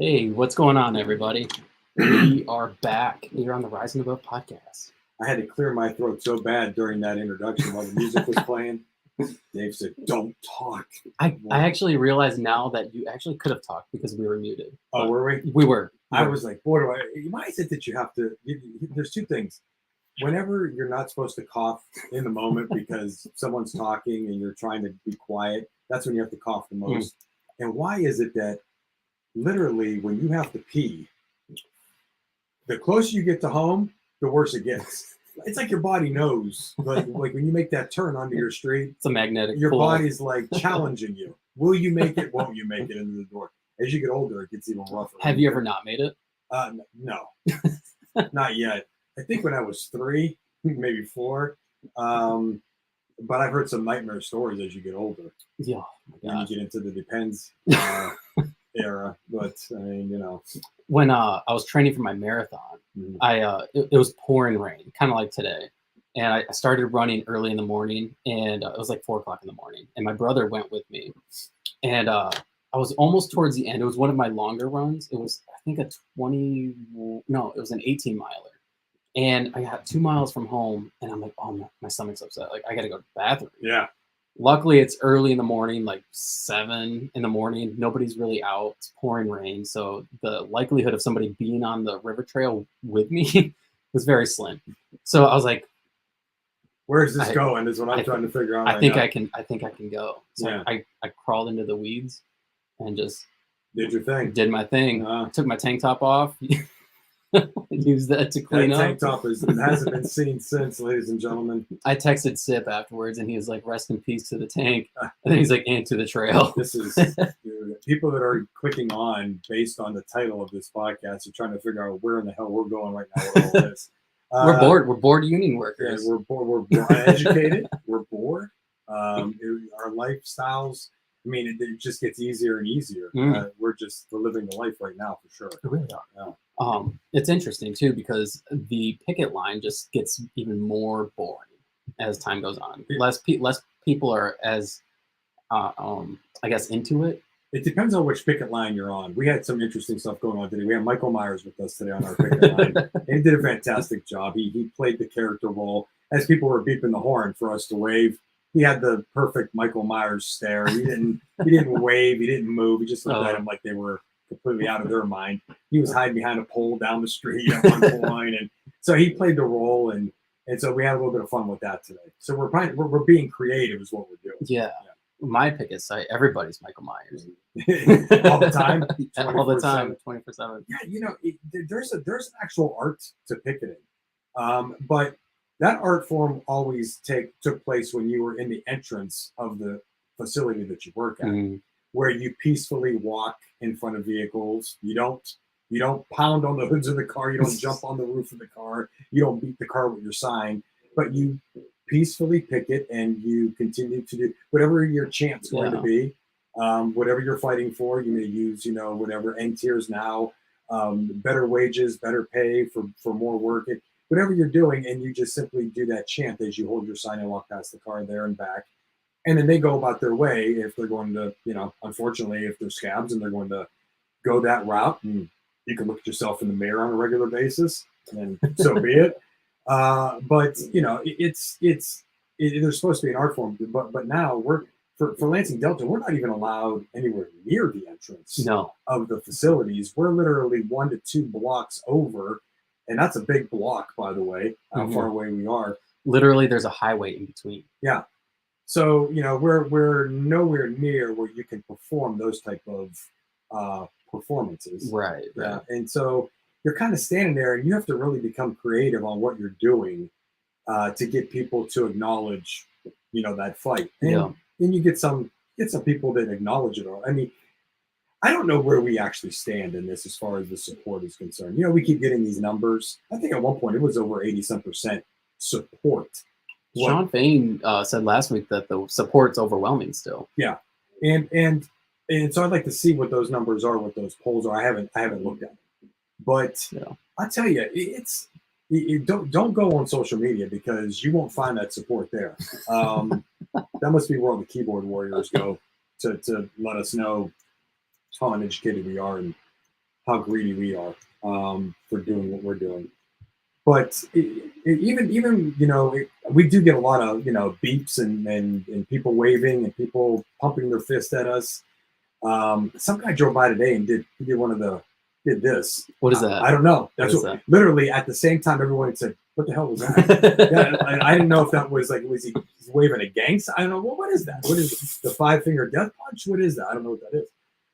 Hey, what's going on, everybody? We are back here on the Rise and Above podcast. I had to clear my throat so bad during that introduction while the music was playing. Dave said, "Don't talk." I actually realize now that you actually could have talked because we were muted. Oh, were we? We were. I was like, boy, why is it that you have to? There's two things. Whenever you're not supposed to cough in the moment because someone's talking and you're trying to be quiet, that's when you have to cough the most. And why is it that literally when you have to pee, the closer you get to home, the worse it gets? It's like your body knows, like when you make that turn onto your street, It's a magnetic your pull. body's like challenging you. Will you make it? Won't you make it into the door? As you get older, it gets even rougher. Have you ever not made it? No, not yet. I think when I was 3, maybe 4. But I've heard some nightmare stories as you get older. Yeah. Oh my when gosh. you get into the depends era. But I mean, When I was training for my marathon, it was pouring rain, kind of like today. And I started running early in the morning, and it was like 4:00 in the morning. And my brother went with me. And I was almost towards the end. It was one of my longer runs. It was, I think, it was an 18 miler. And I got 2 miles from home, and I'm like, oh, my stomach's upset. Like, I got to go to the bathroom. Yeah. Luckily, it's early in the morning, like 7 in the morning. Nobody's really out. It's pouring rain. So the likelihood of somebody being on the river trail with me was very slim. So I was like, where's this going is what I'm trying to figure out. I think I can go. So Yeah. I crawled into the weeds and just did your thing. Did my thing. Took my tank top off. Used that to clean that up. Tank top hasn't been seen since, ladies and gentlemen. I texted Sip afterwards, and he was like, "Rest in peace to the tank." And then he's like, "And to the trail." This is people that are clicking on based on the title of this podcast are trying to figure out where in the hell we're going right now with all this. We're bored. We're bored union workers. Yeah, we're bored. We're uneducated. We're bored. Our lifestyles. I mean, it just gets easier and easier. We're living the life right now for sure. We really are. Yeah. It's interesting too because the picket line just gets even more boring as time goes on. Less people are as, I guess, into it. It depends on which picket line you're on. We had some interesting stuff going on today. We had Michael Myers with us today on our picket line. And he did a fantastic job. He played the character role as people were beeping the horn for us to wave. He had the perfect Michael Myers stare. He didn't wave. He didn't move. He just looked at them like they were completely out of their mind. He was hiding behind a pole down the street at one point, and so he played the role, and so we had a little bit of fun with that today. So we're being creative, is what we're doing. Yeah. My picket site, everybody's Michael Myers all the time, all the time, 24/7. Yeah, there's an actual art to picketing, but that art form always took place when you were in the entrance of the facility that you work at, where you peacefully walk in front of vehicles. You don't pound on the hoods of the car. You don't jump on the roof of the car. You don't beat the car with your sign, but you peacefully picket and you continue to do whatever your chant's going to be, whatever you're fighting for. You may use, whatever end tiers now, better wages, better pay for more work, whatever you're doing, and you just simply do that chant as you hold your sign and walk past the car there and back. And then they go about their way if they're going to, unfortunately, if they're scabs and they're going to go that route. And you can look at yourself in the mirror on a regular basis, and so be it. But there's supposed to be an art form, but now for Lansing Delta, we're not even allowed anywhere near the entrance of the facilities. We're literally 1 to 2 blocks over, and that's a big block, by the way, how far away we are. Literally, there's a highway in between. Yeah. So, we're nowhere near where you can perform those type of performances. Right. Yeah. And so you're kind of standing there and you have to really become creative on what you're doing to get people to acknowledge, that fight. And you get some people that acknowledge it all. I mean, I don't know where we actually stand in this as far as the support is concerned. We keep getting these numbers. I think at one point it was over 80% support. Sean Fain said last week that the support's overwhelming still. Yeah, and so I'd like to see what those numbers are, what those polls are. I haven't looked at them, but I tell you, don't go on social media because you won't find that support there. That must be where all the keyboard warriors go to let us know how uneducated we are and how greedy we are for doing what we're doing. But even we do get a lot of beeps and people waving and people pumping their fist at us. Some guy drove by today and did this. What is that? I don't know. What That's is that? Literally at the same time everyone said, "What the hell was that?" Yeah, I didn't know if that was like, was he waving a gang sign? I don't know. Well, what is that? What is the 5-finger death punch? What is that? I don't know what that is.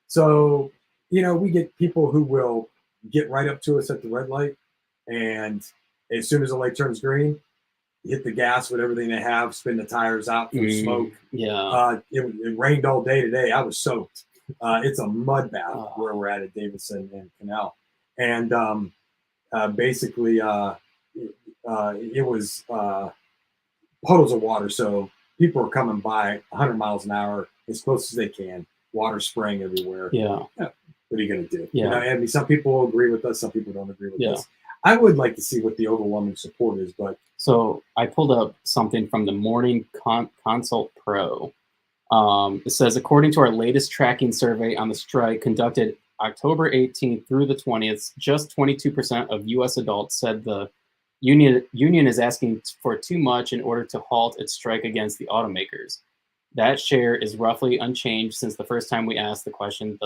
So we get people who will get right up to us at the red light, and as soon as the light turns green, hit the gas with everything they have, spin the tires out for smoke. Yeah. It rained all day today. I was soaked. It's a mud bath where we're at Davidson and Canal, and basically it was puddles of water. So people are coming by 100 miles an hour as close as they can, water spraying everywhere. Yeah. What are you going to do? Yeah. I mean, some people agree with us, some people don't agree with us. I would like to see what the overwhelming support is, but so I pulled up something from the Morning Consult Pro. It says, according to our latest tracking survey on the strike conducted October 18th through the 20th, just 22% of U.S. adults said the union is asking for too much in order to halt its strike against the automakers. That share is roughly unchanged since the first time we asked the question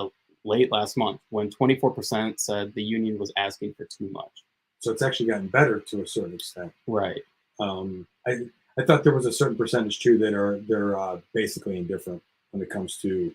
late last month, when 24% said the union was asking for too much. So it's actually gotten better to a certain extent. Right. I thought there was a certain percentage too that they're basically indifferent when it comes to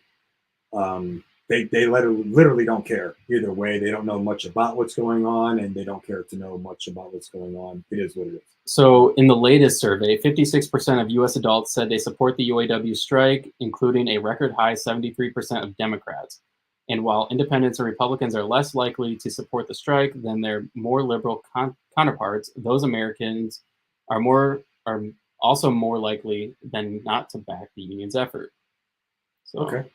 they literally don't care either way. They don't know much about what's going on, and they don't care to know much about what's going on. It is what it is. So in the latest survey, 56% of U.S. adults said they support the UAW strike, including a record high 73% of Democrats. And while independents and Republicans are less likely to support the strike than their more liberal counterparts, those Americans are also more likely than not to back the union's effort. So, okay.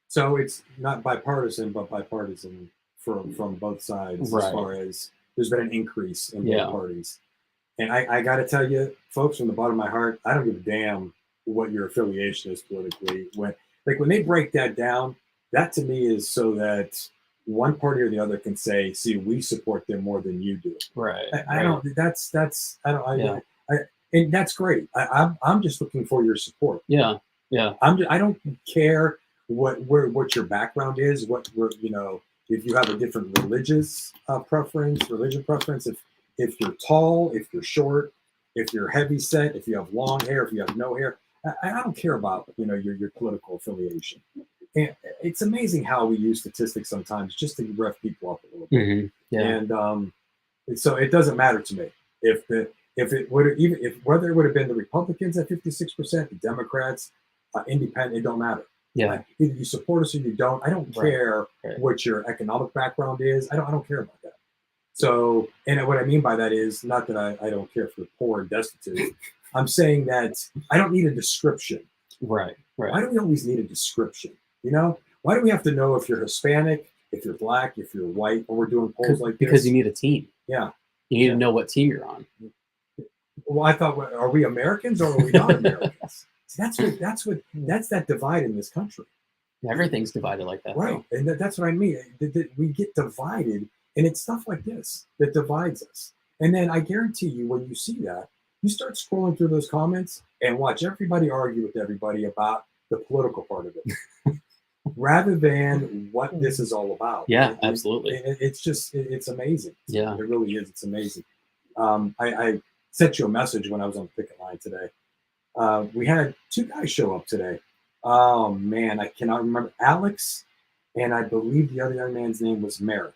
So it's not bipartisan, but bipartisan from both sides, right. As far as there's been an increase in both parties. And I got to tell you, folks, from the bottom of my heart, I don't give a damn what your affiliation is politically. When they break that down, that to me is so that one party or the other can say, "See, we support them more than you do." Right. I don't. That's. I don't. And that's great. I'm just looking for your support. Yeah. Yeah. I don't care what your background is. If you have a different religion preference, if you're tall, if you're short, if you're heavy set, if you have long hair, if you have no hair, I don't care about your political affiliation. And it's amazing how we use statistics sometimes just to rev people up a little bit. Mm-hmm. Yeah. And so it doesn't matter to me whether it would have been the Republicans at 56%, the Democrats, independent, it don't matter. Yeah. Either you support us or you don't. I don't care what your economic background is. I don't care about that. So, and what I mean by that is not that I don't care for the poor and destitute. I'm saying that I don't need a description. Right. Why do we always need a description? Why do we have to know if you're Hispanic, if you're black, if you're white, or we're doing polls like this? Because you need a team. Yeah. You need to know what team you're on. Well, I thought, are we Americans or are we not Americans? See, that's that divide in this country. Everything's divided like that. Right. Though. And that's what I mean. We get divided, and it's stuff like this that divides us. And then I guarantee you, when you see that, you start scrolling through those comments and watch everybody argue with everybody about the political part of it, rather than what this is all about. Yeah, absolutely. It's amazing. Yeah, it really is. It's amazing. I sent you a message when I was on the picket line today. We had 2 guys show up today. Oh man, I cannot remember. Alex, and I believe the other young man's name was Merrick.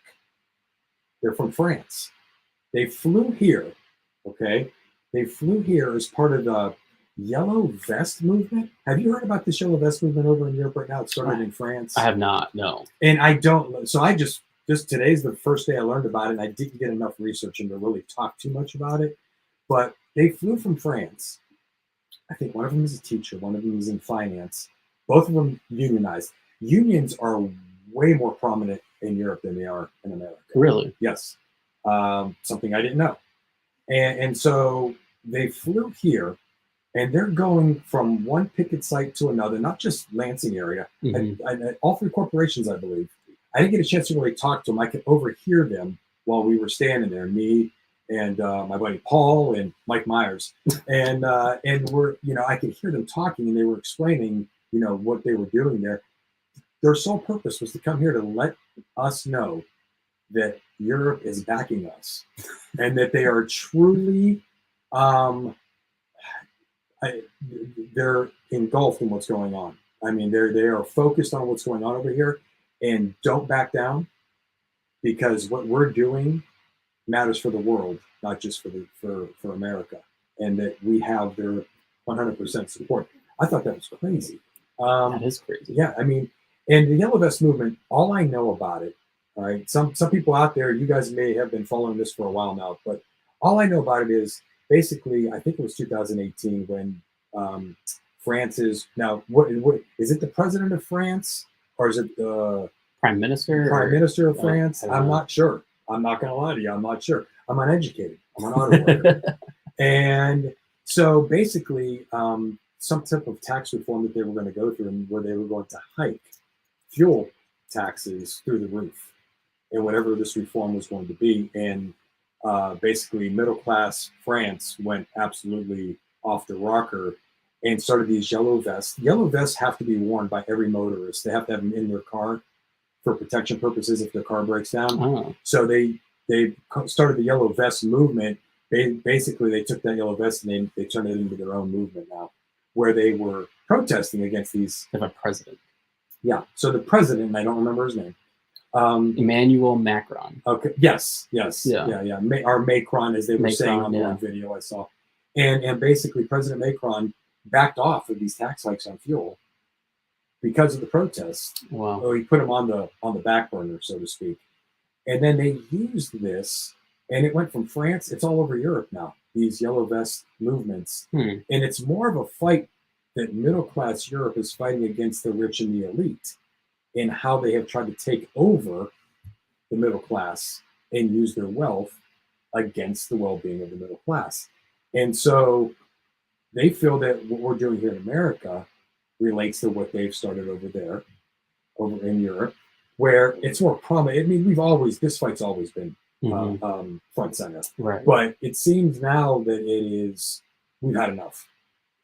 They're from France. They flew here. Okay, they flew here as part of the Yellow Vest movement. Have you heard about this Yellow Vest movement over in Europe right now? It started in France. I have not, no. And I don't, so I just today's the first day I learned about it, and I didn't get enough research into really talk too much about it. But they flew from France. I think one of them is a teacher, one of them is in finance. Both of them unionized. Unions are way more prominent in Europe than they are in America. Really? Yes. Something I didn't know. And so they flew here, and they're going from one picket site to another, not just Lansing area, and all 3 corporations, I believe. I didn't get a chance to really talk to them. I could overhear them while we were standing there, me and my buddy Paul and Mike Myers, and we're, you know, I could hear them talking, and they were explaining, you know, what they were doing there. Their sole purpose was to come here to let us know that Europe is backing us, and that they are truly, they're engulfed in what's going on. I mean, they are focused on what's going on over here, and don't back down, because what we're doing matters for the world, not just for America, and that we have their 100% support. I thought that was crazy. That is crazy. Yeah, I mean, and the Yellow Vest movement, all I know about it, all right, some people out there, you guys may have been following this for a while now, but all I know about it is basically, I think it was 2018 when France now, what is it, the president of France, or is it the Prime Minister of France? I'm not sure. I'm not going to lie to you. I'm not sure. I'm uneducated. I'm an auto lawyer. And so basically, some type of tax reform that they were going to go through, and where they were going to hike fuel taxes through the roof, and whatever this reform was going to be. And basically, middle class France went absolutely off the rocker and started these yellow vests. Yellow vests have to be worn by every motorist. They have to have them in their car for protection purposes if their car breaks down. Oh. So they started the yellow vest movement. Basically, they took that yellow vest and they turned it into their own movement now, where they were protesting against these. They have a president. Yeah. So the president, and I don't remember his name. Emmanuel Macron. Okay. Yes. Yeah. Or Macron, as they were saying on the one video I saw, and basically President Macron backed off of these tax hikes on fuel because of the protests. Wow. So he put them on the back burner, so to speak. And then they used this, and it went from France. It's all over Europe now, these yellow vest movements. And it's more of a fight that middle class Europe is fighting against the rich and the elite, and how they have tried to take over the middle class and use their wealth against the well-being of the middle class. And so they feel that what we're doing here in America relates to what they've started over there, over in Europe, where it's more prominent. I mean, this fight's always been front center. Right. But it seems now that we've had enough.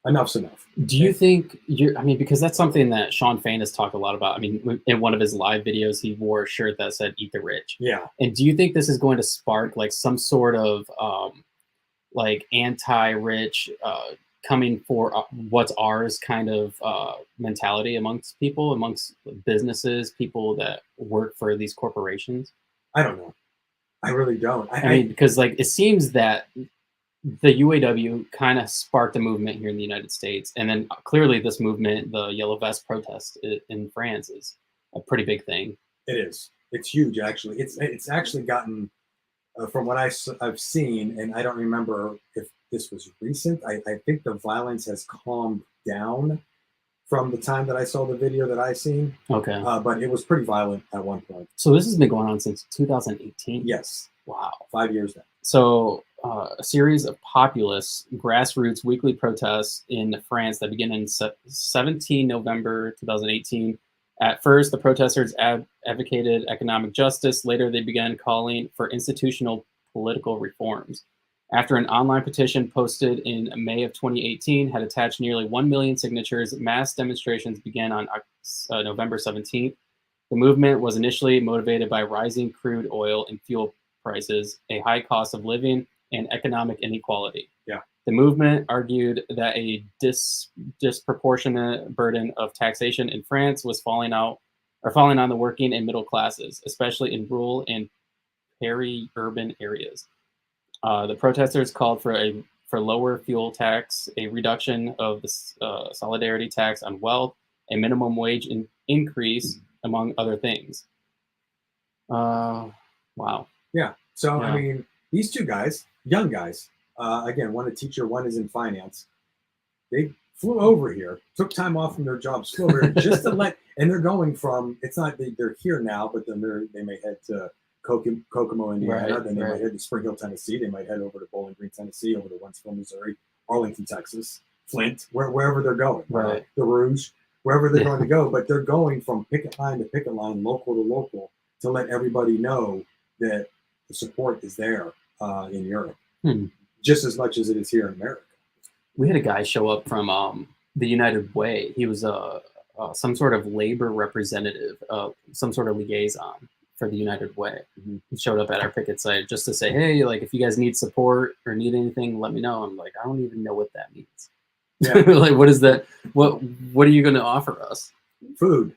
Enough's enough. Do you think because that's something that Sean Fain has talked a lot about. I mean, in one of his live videos, he wore a shirt that said "Eat the Rich." Yeah. And do you think this is going to spark like some sort of like anti-rich coming for what's ours kind of mentality amongst businesses, people that work for these corporations? I don't know. I really don't. I mean, because like it seems that the UAW kind of sparked a movement here in the United States, and then clearly this movement, the Yellow Vest protest in France, is a pretty big thing. It is. It's huge, actually. It's actually gotten, from what I've seen, and I don't remember if this was recent. I think the violence has calmed down from the time that I saw the video that I seen. Okay. But it was pretty violent at one point. So this has been going on since 2018? Yes. Wow. 5 years now. So a series of populist grassroots weekly protests in France that began in 17 November 2018. At first, the protesters advocated economic justice. Later, they began calling for institutional political reforms. After an online petition posted in May of 2018 had attached nearly 1 million signatures, mass demonstrations began on November 17th. The movement was initially motivated by rising crude oil and fuel prices, a high cost of living, and economic inequality. Yeah. The movement argued that a disproportionate burden of taxation in France was falling on the working and middle classes, especially in rural and peri-urban areas. The protesters called for lower fuel tax, a reduction of the solidarity tax on wealth, a minimum wage increase, among other things. Wow. Yeah. So, Yeah. I mean, these two guys, young guys, again, one a teacher, one is in finance. They flew over here, took time off from their jobs, flew over here just to and they're going from, it's not, they're here now, but then they may head to Kokomo, Indiana, then they might head to Spring Hill, Tennessee, they might head over to Bowling Green, Tennessee, over to Wentzville, Missouri, Arlington, Texas, Flint, wherever they're going. Right. The Rouge, wherever they're going to go, but they're going from picket line to picket line, local to local, to let everybody know that the support is there in Europe, just as much as it is here in America. We had a guy show up from the United Way. He was some sort of labor representative, some sort of liaison for the United Way. He showed up at our picket site just to say, hey, like, if you guys need support or need anything, let me know. I'm like, I don't even know what that means. Yeah. Like, what is that? What are you going to offer us? Food.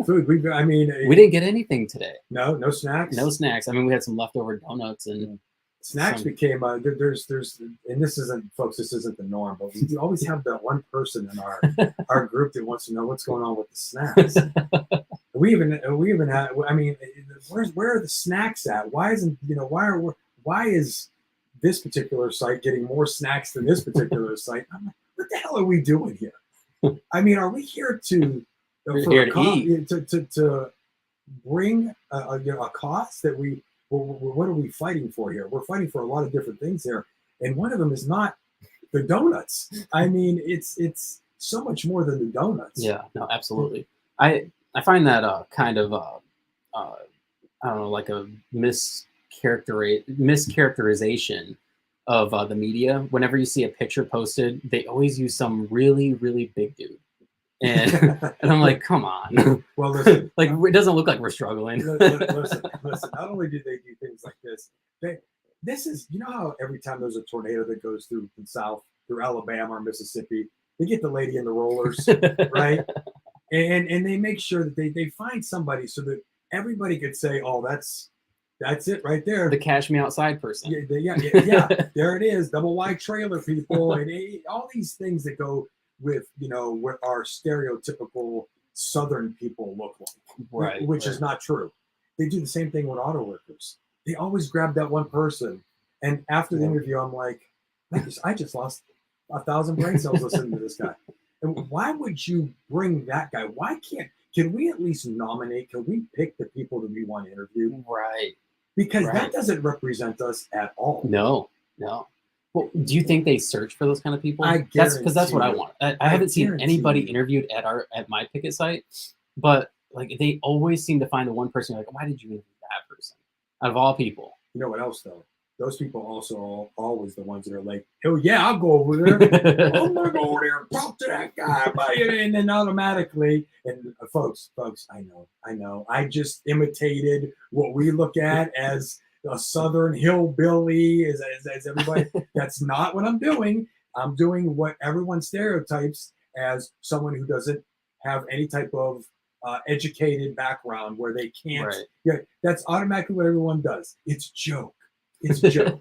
Food. We didn't get anything today. No snacks. No snacks. I mean, we had some leftover donuts and snacks became there's and this isn't, folks, this isn't the norm, but we always have that one person in our group that wants to know what's going on with the snacks. we even had, I mean, where are the snacks at? Why isn't, why is this particular site getting more snacks than this particular site? I'm like, what the hell are we doing here? I mean, are we here to eat? To bring a cause that we? What are we fighting for here? We're fighting for a lot of different things here, and one of them is not the donuts. I mean, it's so much more than the donuts. Yeah, no, absolutely. I find that kind of I don't know, like a mischaracterization of the media. Whenever you see a picture posted, they always use some really, really big dude. And I'm like, come on. Well, listen, like, it doesn't look like we're struggling. listen. Not only do they do things like this, this is, how every time there's a tornado that goes through the South, through Alabama or Mississippi, they get the lady in the rollers, right? And they make sure that they find somebody so that everybody could say, oh, that's it right there. The cash me outside person. Yeah. There it is. Double wide trailer people, and all these things that go with what our stereotypical Southern people look like, right? Which is not true. They do the same thing with auto workers. They always grab that one person, and after the interview, I'm like, I just lost 1,000 brain cells listening to this guy. And why would you bring that guy? Can we at least nominate? Can we pick the people that we want to interview? Right. Because that doesn't represent us at all. No. Well, do you think they search for those kind of people? That's what I want. I haven't seen anybody interviewed at my picket site, but like, they always seem to find the one person like, why did you interview that person out of all people? You know what else though? Those people also are always the ones that are like, oh yeah, I'll go over there. I'm gonna go over there and talk to that guy, and then automatically. And folks, I know. I just imitated what we look at as a Southern hillbilly, as everybody. That's not what I'm doing. I'm doing what everyone stereotypes as someone who doesn't have any type of educated background, where they can't. Right. Yeah, that's automatically what everyone does. It's a joke. It's a joke.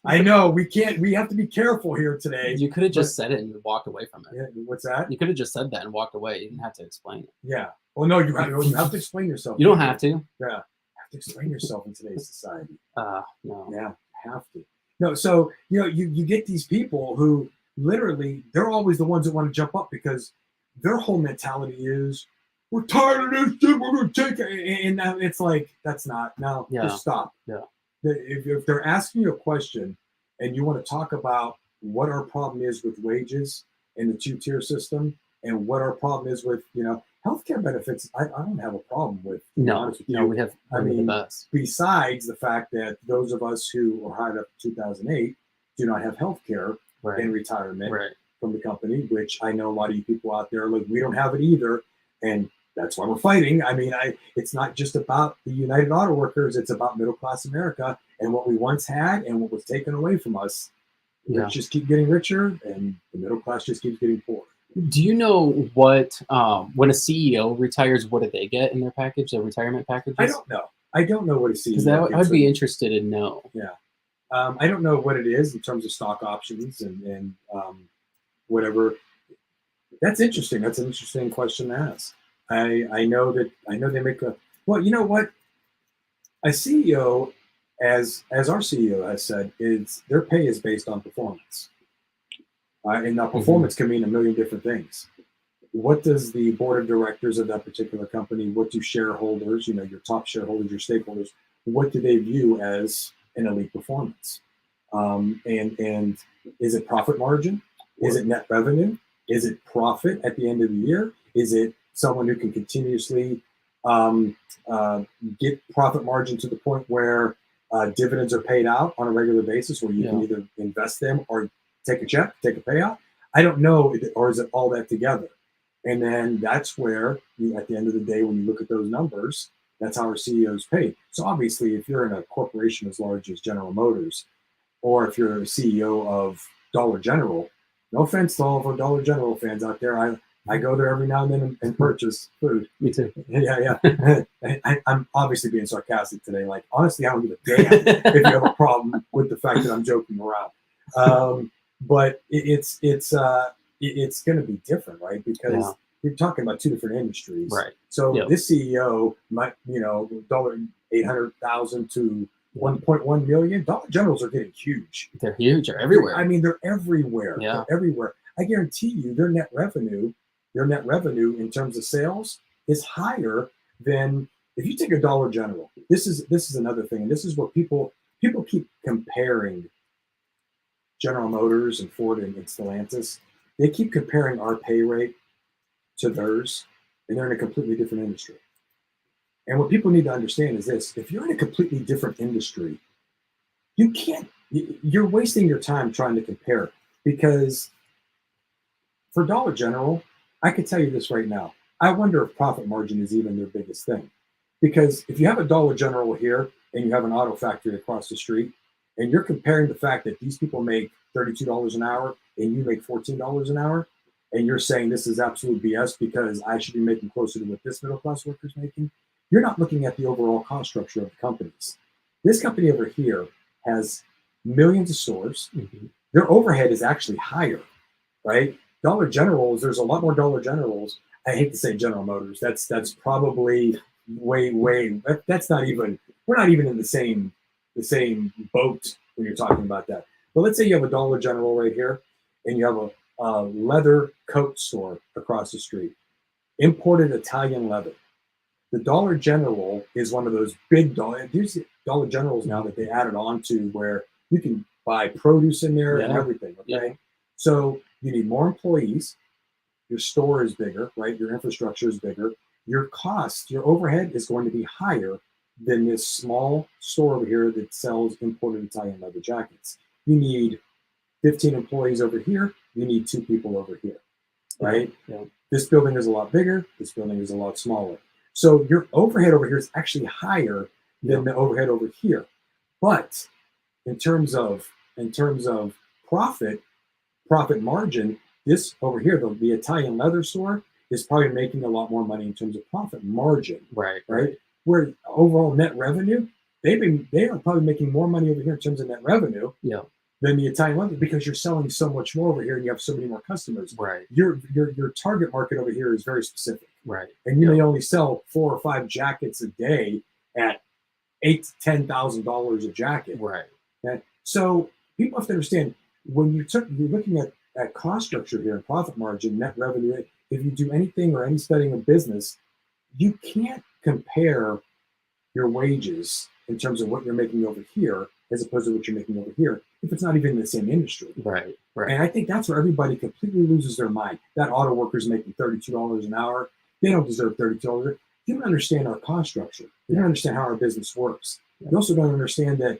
I know we can't. We have to be careful here today. You could have just said it and walked away from it. Yeah, what's that? You could have just said that and walked away. You didn't have to explain it. Yeah. Well, no, you have to explain yourself. You don't have to. Yeah. You have to explain yourself in today's society. No. Yeah, have to. No, so you get these people who literally, they're always the ones that want to jump up because their whole mentality is, we're tired of this shit, we're going to take it. And it's like, that's not, no, just stop. Yeah. If they're asking you a question and you want to talk about what our problem is with wages in the two-tier system and what our problem is with, healthcare benefits, I don't have a problem with. No, we have the best. Besides the fact that those of us who were hired up in 2008 do not have healthcare in retirement from the company, which I know a lot of you people out there, like, we don't have it either. And that's why we're fighting. I mean, it's not just about the United Auto Workers. It's about middle-class America and what we once had and what was taken away from us. The rich just keep getting richer and the middle class just keeps getting poorer. Do you know what, when a CEO retires, what do they get in their package, their retirement packages? I don't know what a CEO gets. I'd be interested to know. Yeah. I don't know what it is in terms of stock options and whatever. That's interesting. That's an interesting question to ask. I know they make well, you know what? A CEO, as our CEO has said, is their pay is based on performance. And now performance can mean a million different things. What does the board of directors of that particular company, what do shareholders, your top shareholders, your stakeholders, what do they view as an elite performance? And is it profit margin? Is it net revenue? Is it profit at the end of the year? Is it someone who can continuously get profit margin to the point where dividends are paid out on a regular basis, where you can either invest them or take a check, take a payout? I don't know, or is it all that together? And then that's where, at the end of the day, when you look at those numbers, that's how our CEOs pay. So obviously, if you're in a corporation as large as General Motors, or if you're a CEO of Dollar General, no offense to all of our Dollar General fans out there, I go there every now and then and purchase food. Me too. Yeah. I'm obviously being sarcastic today. Like, honestly, I don't give a damn if you have a problem with the fact that I'm joking around. But it's going to be different, right? Because you're talking about two different industries. Right. So this CEO might, $800,000 to 1.1 million. Dollar Generals are getting huge. They're huge. They're everywhere. I mean, they're everywhere. Yeah. They're everywhere. I guarantee you, their net revenue in terms of sales is higher than, if you take a Dollar General. This is another thing, and this is what people keep comparing General Motors and Ford and Stellantis. They keep comparing our pay rate to theirs, and they're in a completely different industry. And what people need to understand is this: if you're in a completely different industry, you're wasting your time trying to compare, because for Dollar General, I could tell you this right now, I wonder if profit margin is even their biggest thing. Because if you have a Dollar General here and you have an auto factory across the street, and you're comparing the fact that these people make $32 an hour and you make $14 an hour, and you're saying this is absolute BS because I should be making closer to what this middle class worker is making, you're not looking at the overall cost structure of the companies. This company over here has millions of stores. Mm-hmm. Their overhead is actually higher, right? Dollar Generals, there's a lot more Dollar Generals. I hate to say General Motors. That's probably way. That's not even. We're not even in the same boat when you're talking about that. But let's say you have a Dollar General right here, and you have a leather coat store across the street, imported Italian leather. The Dollar General is one of those big Dollar Generals now that they added on to, where you can buy produce in there and everything. Okay, so you need more employees. Your store is bigger, right? Your infrastructure is bigger. Your cost, your overhead is going to be higher than this small store over here that sells imported Italian leather jackets. You need 15 employees over here. You need 2 people over here, right? Yeah. This building is a lot bigger. This building is a lot smaller. So your overhead over here is actually higher than the overhead over here. But in terms of profit margin, this over here, the Italian leather store, is probably making a lot more money in terms of profit margin. Right. Where overall net revenue, they are probably making more money over here in terms of net revenue than the Italian leather, because you're selling so much more over here and you have so many more customers. Right. Your target market over here is very specific. Right. And you may only sell 4 or 5 jackets a day at $8,000 to $10,000 a jacket. Right. Okay? So people have to understand, when you're looking at cost structure here and profit margin, net revenue, if you do anything or any studying of business, you can't compare your wages in terms of what you're making over here as opposed to what you're making over here if it's not even in the same industry. Right. And I think that's where everybody completely loses their mind. That auto worker's making $32 an hour. They don't deserve $32. You don't understand our cost structure. You don't understand how our business works. You also don't understand that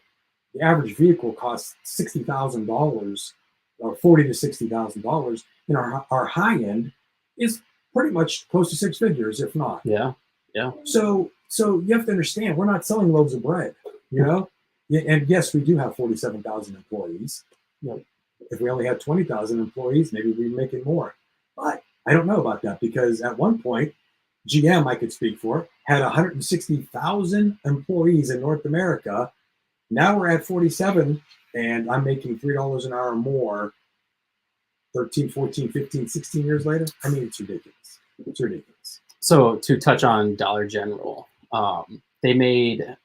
the average vehicle costs $60,000 or $40,000 to $60,000, and our high end is pretty much close to 6 figures, if not. Yeah. So you have to understand, we're not selling loaves of bread, And yes, we do have 47,000 employees. If we only had 20,000 employees, maybe we'd be making more. But I don't know about that, because at one point, GM, I could speak for, had 160,000 employees in North America. Now we're at 47, and I'm making $3 an hour more 13, 14, 15, 16 years later. I mean, it's ridiculous. It's ridiculous. So to touch on Dollar General, they made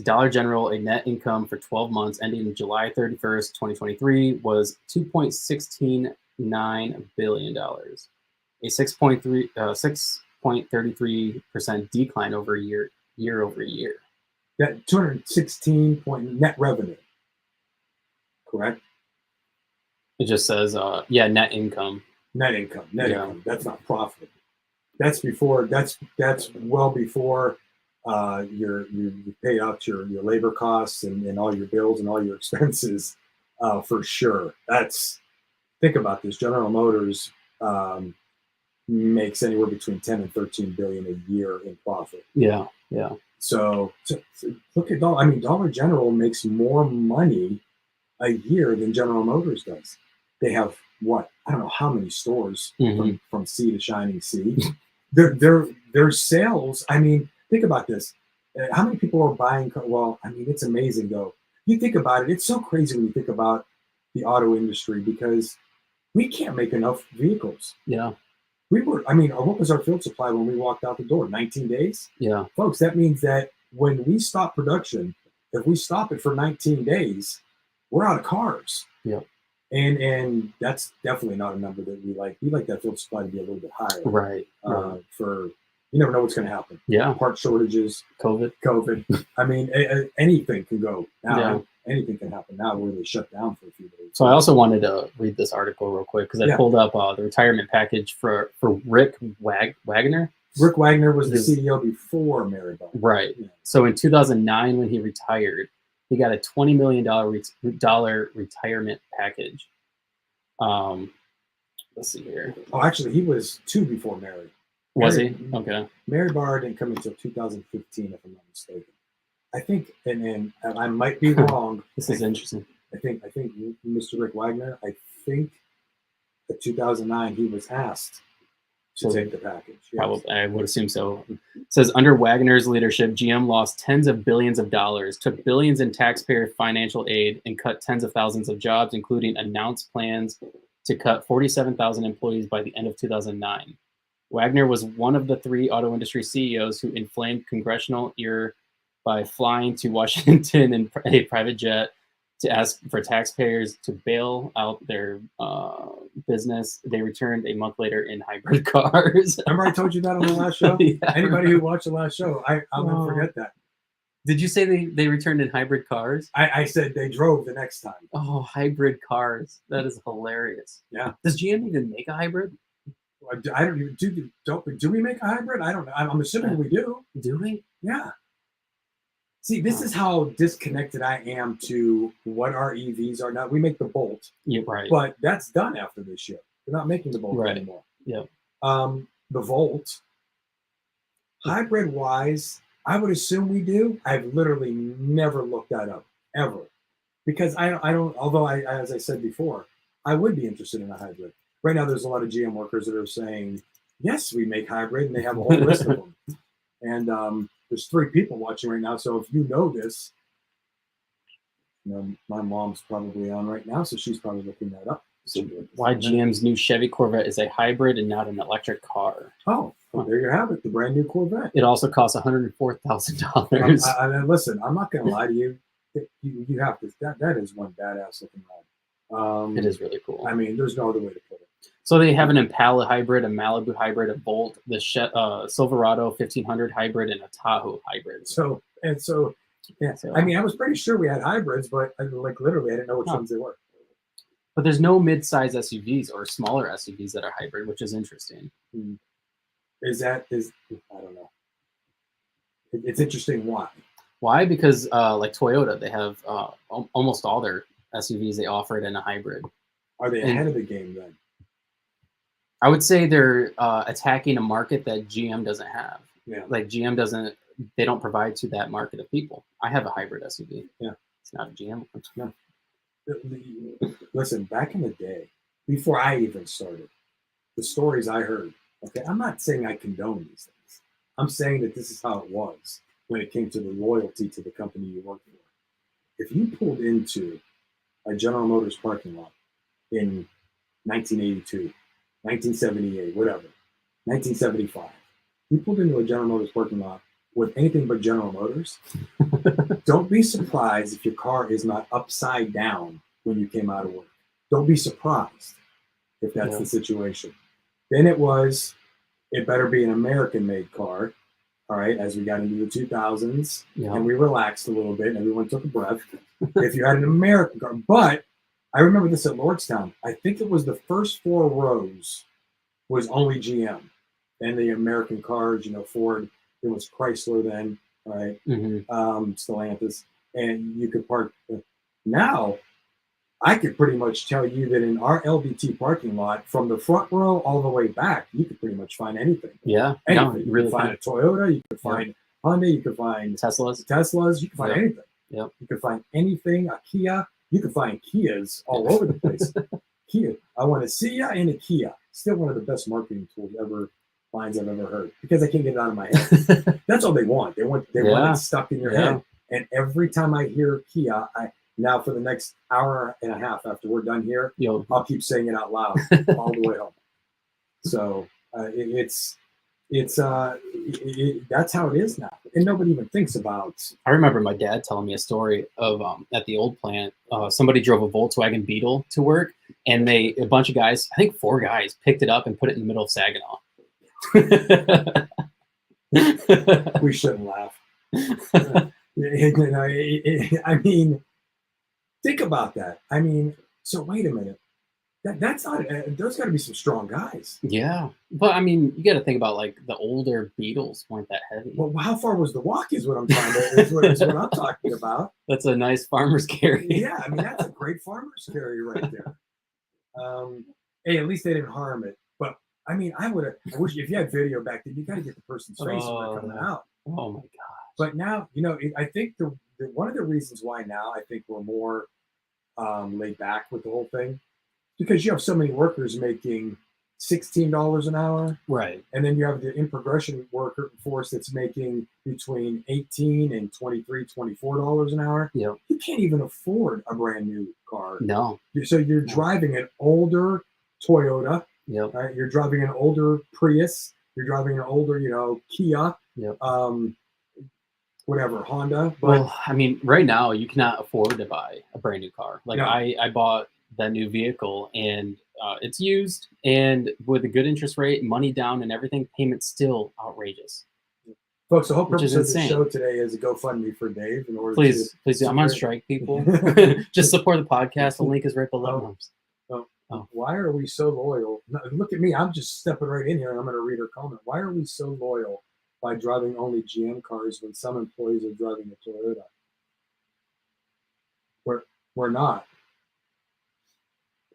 Dollar General a net income for 12 months ending July 31st, 2023 was $2.169 billion, a 6.33% decline year over year. That 216 point net revenue, correct? It just says, net income. Net income. That's not profit. That's before. That's well before you pay out your labor costs and all your bills and all your expenses, for sure. Think about this. General Motors makes anywhere between 10 and 13 billion a year in profit. Yeah. So look at Dollar General makes more money a year than General Motors does. They have what? I don't know how many stores from sea to shining sea. Their sales. I mean, think about this. How many people are buying? Well, I mean, it's amazing though. You think about it. It's so crazy when you think about the auto industry because we can't make enough vehicles. Yeah. What was our field supply when we walked out the door? 19 days? Yeah. Folks, that means that when we stop production, if we stop it for 19 days, we're out of cars. Yeah. And that's definitely not a number that we like. We like that field supply to be a little bit higher. Right. For you never know what's going to happen. Yeah. Part shortages. COVID. I mean, anything can go now. Yeah. Anything can happen now where they shut down for a few days. So I also wanted to read this article real quick because I pulled up the retirement package for Rick Wagner. Rick Wagner was the CEO before Maribel. Right. Yeah. So in 2009, when he retired, he got a $20 million retirement package. Let's see here. Oh, actually, he was 2 before Mary. Was he? Okay. Mary Barr didn't come until 2015, if I'm not mistaken. I think, and I might be wrong. This is interesting. I think Mr. Rick Wagner, I think in 2009 he was asked to take the package. Yes. Probably, I would assume so. It says under Wagner's leadership, GM lost tens of billions of dollars, took billions in taxpayer financial aid, and cut tens of thousands of jobs, including announced plans to cut 47,000 employees by the end of 2009. Wagner was one of the 3 auto industry CEOs who inflamed congressional ear by flying to Washington in a private jet to ask for taxpayers to bail out their business. They returned a month later in hybrid cars. Remember I told you that on the last show? Yeah, Anybody who watched the last show, I'll never forget that. Did you say they returned in hybrid cars? I said they drove the next time. Oh, hybrid cars. That is hilarious. Yeah. Does GM even make a hybrid? I don't even do we make a hybrid? I don't know. I'm assuming we do. Do we? Yeah. See, this is how disconnected I am to what our EVs are now. We make the Bolt. Yeah, right. But that's done after this year. We're not making the Bolt anymore. Yeah. The Volt, hybrid wise, I would assume we do. I've literally never looked that up ever, because I don't. Although as I said before, I would be interested in a hybrid. Right now, there's a lot of GM workers that are saying, yes, we make hybrid, and they have a whole list of them. And there's 3 people watching right now. So if you know this, my mom's probably on right now, so she's probably looking that up. So why GM's new Chevy Corvette is a hybrid and not an electric car. Oh, well, there you have it, the brand new Corvette. It also costs $104,000. And listen, I'm not going to lie to you. You have to. That is one badass looking ride. It is really cool. I mean, there's no other way to put it. So they have an Impala hybrid, a Malibu hybrid, a Bolt, the Silverado 1500 hybrid, and a Tahoe hybrid. Yeah. I mean, I was pretty sure we had hybrids, but literally, I didn't know which ones they were. But there's no mid-size SUVs or smaller SUVs that are hybrid, which is interesting. Is I don't know. It's interesting. Why? Why? Because like Toyota, they have almost all their SUVs they offer it in a hybrid. Are they ahead of the game then? I would say they're attacking a market that GM doesn't have. Yeah. Like GM they don't provide to that market of people. I have a hybrid SUV. Yeah. It's not a GM. No. Listen, back in the day, before I even started, the stories I heard, okay, I'm not saying I condone these things. I'm saying that this is how it was when it came to the loyalty to the company you work for. If you pulled into a General Motors parking lot in 1982, 1978, whatever, 1975, you pulled into a General Motors parking lot with anything but General Motors, don't be surprised if your car is not upside down when you came out of work. Don't be surprised if that's the situation. Then it better be an American-made car, all right, as we got into the 2000s, and we relaxed a little bit, and everyone took a breath. If you had an American car, but I remember this at Lordstown. I think it was the first 4 rows was only GM, and the American cars, Ford. It was Chrysler then, right? Stellantis, and you could park. Now, I could pretty much tell you that in our LBT parking lot, from the front row all the way back, you could pretty much find anything. Yeah, anything. No, You really could find a Toyota, you could find Honda, you could find Teslas, you could find anything. Yep. You could find anything, a Kia. You could find Kias all over the place. Kia, I want to see ya in a Kia. Still one of the best marketing tools lines I've ever heard, because I can't get it out of my head. That's all they want. They want it stuck in your head. And every time I hear Kia, now for the next hour and a half after we're done here, I'll keep saying it out loud all the way home. So that's how it is now, and nobody even thinks about. I remember my dad telling me a story of at the old plant, somebody drove a Volkswagen Beetle to work, and a bunch of guys, I think 4 guys, picked it up and put it in the middle of Saginaw. We shouldn't laugh. I mean, think about that. I mean, so wait a minute. That's not. There's got to be some strong guys. Yeah, but I mean, you got to think about like the older Beetles weren't that heavy. Well, how far was the walk? Is what I'm trying to. Is what I'm talking about. That's a nice farmer's carry. Yeah, I mean that's a great farmer's carry right there. Hey, at least they didn't harm it. But I mean, I wish if you had video back then, you got to get the person's face when they're coming out. Oh my gosh! But now, I think the one of the reasons why now I think we're more laid back with the whole thing, because you have so many workers making $16 an hour, right? And then you have the in progression workforce that's making between $18 and $24 an hour. Yeah, you can't even afford a brand new car. No. So you're driving an older Toyota. Yep. Right? You're driving an older Prius. You're driving an older, Kia. Yep. Whatever, Honda. But, well, I mean, right now you cannot afford to buy a brand new car. Like I bought that new vehicle, and it's used, and with a good interest rate, money down, and everything, payment's still outrageous. Folks, the whole purpose of the show today is a GoFundMe for Dave. In order please, I'm on strike, people. Just support the podcast. The link is right below. Why are we so loyal? Look at me. I'm just stepping right in here, and I'm going to read her comment. Why are we so loyal by driving only GM cars when some employees are driving a Toyota? We're not.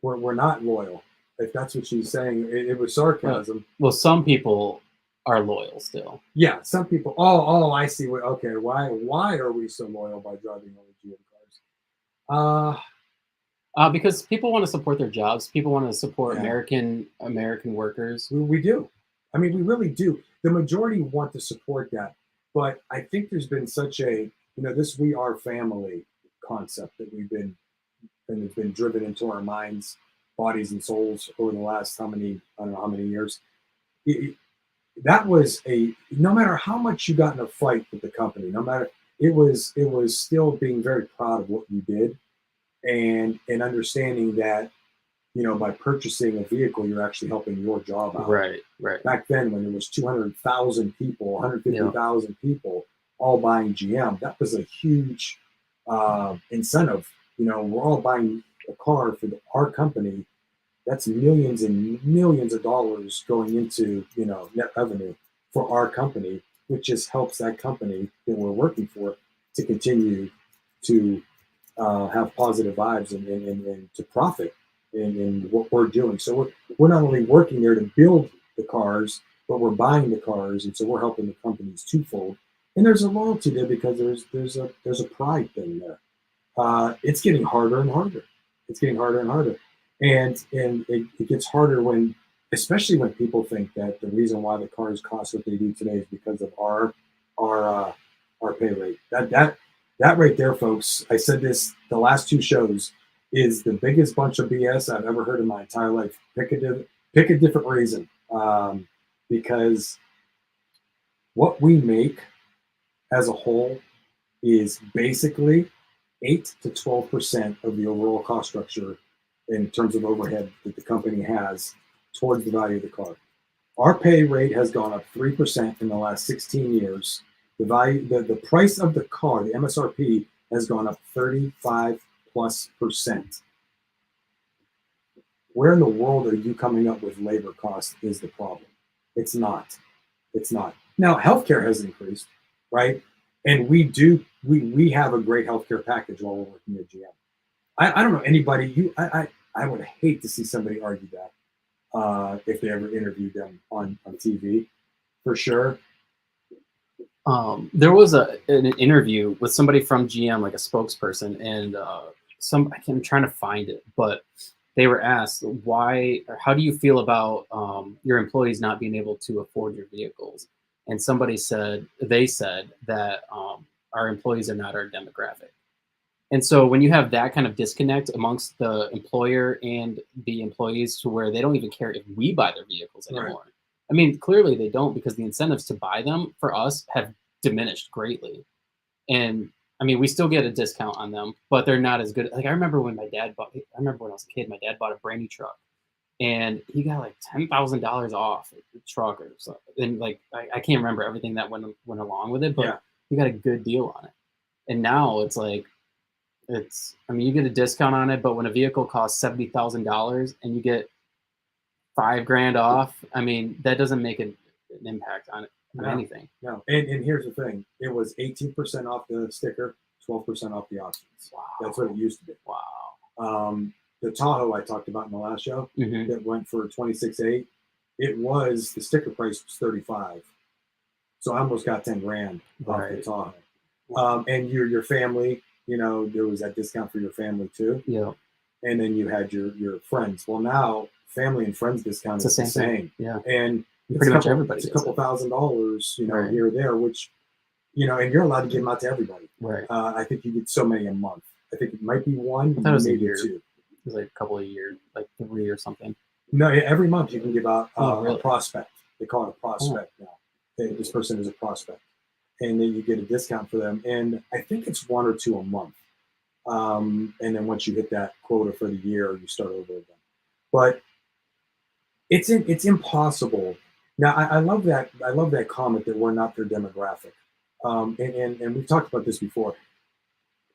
We're not loyal. If that's what she's saying, it was sarcasm. Well, some people are loyal still. Yeah, some people. Oh, I see. Okay, why are we so loyal by driving only GM cars? Because people want to support their jobs. People want to support American workers. We do. I mean, we really do. The majority want to support that. But I think there's been such a, this "we are family" concept that it's been driven into our minds, bodies, and souls over the last I don't know how many years. That was no matter how much you got in a fight with the company, it was still being very proud of what you did. And understanding that, by purchasing a vehicle, you're actually helping your job out. Right. Back then, when there was 200,000 people, 150,000 people all buying GM, that was a huge incentive. We're all buying a car for our company. That's millions and millions of dollars going into, net revenue for our company, which just helps that company that we're working for to continue to have positive vibes and to profit in what we're doing. So we're not only working there to build the cars, but we're buying the cars, and so we're helping the companies twofold. And there's a loyalty there because there's a pride thing there. It's getting harder and harder. And it gets harder especially when people think that the reason why the cars cost what they do today is because of our pay rate. That right there, folks, I said this the last 2 shows, is the biggest bunch of BS I've ever heard in my entire life. Pick a different reason, because what we make as a whole is basically 8 to 12% of the overall cost structure in terms of overhead that the company has towards the value of the car. Our pay rate has gone up 3% in the last 16 years. The price of the car, the MSRP, has gone up 35+%. where in the world are you coming up with labor costs is the problem. It's not. It's not. Now, healthcare has increased, right? And we have a great healthcare package while we're working at GM. I don't know anybody, I would hate to see somebody argue that if they ever interviewed them on TV, for sure. There was an interview with somebody from GM, like a spokesperson, and I'm trying to find it, but they were asked why, or how do you feel about your employees not being able to afford your vehicles? And they said that our employees are not our demographic. And so when you have that kind of disconnect amongst the employer and the employees to where they don't even care if we buy their vehicles anymore. Right. I mean, clearly they don't, because the incentives to buy them for us have diminished greatly. And I mean, we still get a discount on them, but they're not as good. Like I remember when I was a kid, my dad bought a brand new truck and he got like $10,000 off the truck or something. And like, I can't remember everything that went along with it, but yeah, he got a good deal on it. And now it's like, I mean, you get a discount on it, but when a vehicle costs $70,000 and you get $5,000 off, I mean, that doesn't make an impact on anything. No. And here's the thing. It was 18% off the sticker, 12% off the options. Wow. That's what it used to be. Wow. The Tahoe I talked about in the last show that went for $26,800, the sticker price was $35,000. So I almost got $10,000 off the Tahoe. And your family, there was that discount for your family too. Yeah. And then you had your friends. Well, now family and friends discount is the same. Yeah. And pretty much everybody. It's a couple $1,000s, right, here or there, which, and you're allowed to give them out to everybody. Right. I think you get so many a month. I think it might be one, I thought it was maybe a year. 2. It was like a couple of years, like 3 or something. No, every month you can give out really? A prospect. They call it a prospect now. This person is a prospect. And then you get a discount for them. And I think it's 1 or 2 a month. And then once you hit that quota for the year, you start over again. But it's impossible. Now, I love that. I love that comment that we're not their demographic. And we've talked about this before.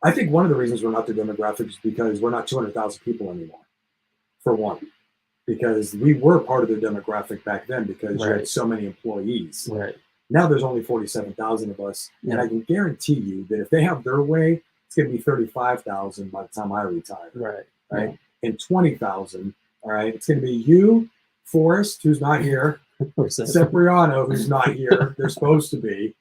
I think one of the reasons we're not their demographic is because we're not 200,000 people anymore, for one. Because we were part of their demographic back then because you had so many employees. Right. Now there's only 47,000 of us. Yeah. And I can guarantee you that if they have their way, it's going to be 35,000 by the time I retire. Right. Yeah. And 20,000. All right. It's going to be you, Forrest, who's not here, Cipriano, who's not here. They're supposed to be.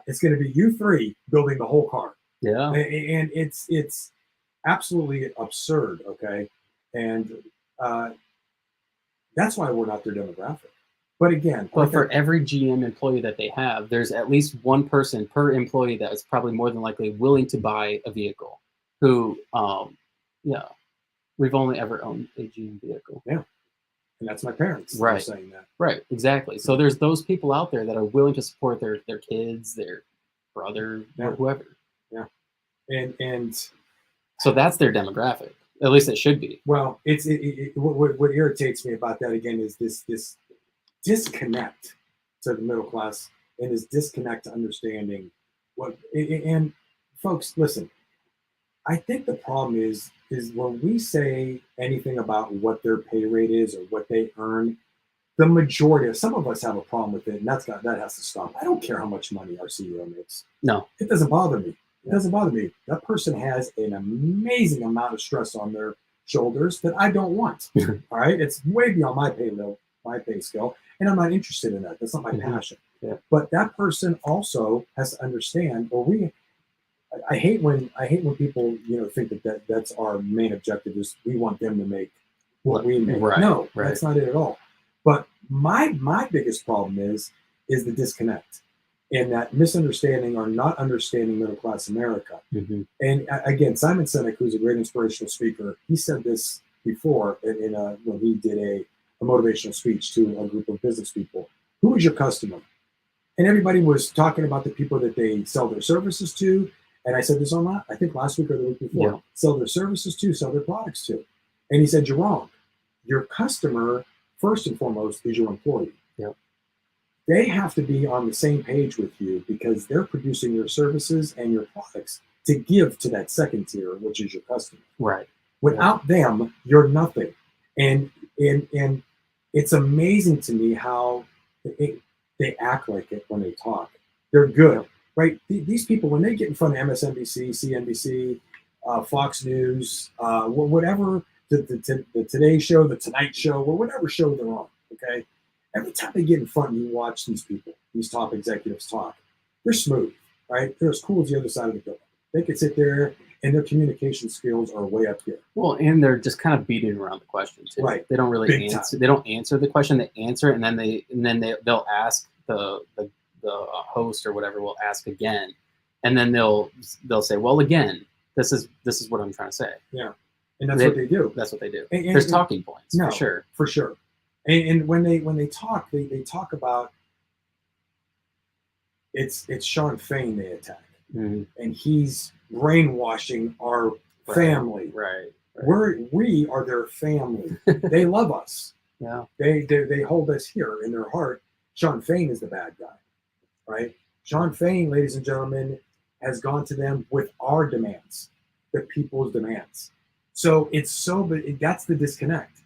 It's going to be you 3 building the whole car. Yeah. And it's absolutely absurd. Okay. And that's why we're not their demographic. But again, but for every GM employee that they have, there's at least one person per employee that is probably more than likely willing to buy a vehicle who, we've only ever owned a GM vehicle. Yeah. And that's my parents. Right. Saying that. Right. Exactly. So there's those people out there that are willing to support their kids, their brother, or whoever. Yeah. And so that's their demographic. At least it should be. Well, what irritates me about that again is this disconnect to the middle class and this disconnect to understanding what. And folks, listen. I think the problem is when we say anything about what their pay rate is or what they earn, the majority of some of us have a problem with it, and that has to stop. I don't care how much money our CEO makes. No, it doesn't bother me. It doesn't bother me. That person has an amazing amount of stress on their shoulders that I don't want. All right, it's way beyond my pay scale, and I'm not interested in that. That's not my passion. Yeah. But that person also has to understand. I hate when people think that's our main objective is we want them to make what we make. Right. No, that's not it at all. But my biggest problem is the disconnect and that misunderstanding or not understanding middle class America. Mm-hmm. And again, Simon Sinek, who's a great inspirational speaker, he said this before when he did a motivational speech to a group of business people. Who is your customer? And everybody was talking about the people that they sell their services to. And I said this I think last week or the week before. Yeah. Sell their services to, sell their products to. And he said, you're wrong. Your customer, first and foremost, is your employee. Yep. They have to be on the same page with you because they're producing your services and your products to give to that second tier, which is your customer. Right. Without them, you're nothing. And it's amazing to me how they act like it when they talk. They're good, right? These people, when they get in front of MSNBC, CNBC, Fox News, whatever, the Today Show, the Tonight Show, or whatever show they're on, okay? Every time they get in front and you watch these people, these top executives talk, they're smooth, right? They're as cool as the other side of the building. They could sit there and their communication skills are way up here. Well, and they're just kind of beating around the question too. Right. They don't really Big answer. time. They don't answer the question. They answer it, and then they'll ask the host or whatever will ask again, and then they'll say, well, again, this is what I'm trying to say. Yeah, and that's what they do. That's what they do. And There's talking points, no, for sure. For sure. And when they talk, they talk about it's Sean Fain they attack, and he's brainwashing our family. Right. We are their family. They love us. Yeah. They hold us here in their heart. Sean Fain is the bad guy, right? Sean Fain, ladies and gentlemen, has gone to them with our demands, the people's demands. So that's the disconnect.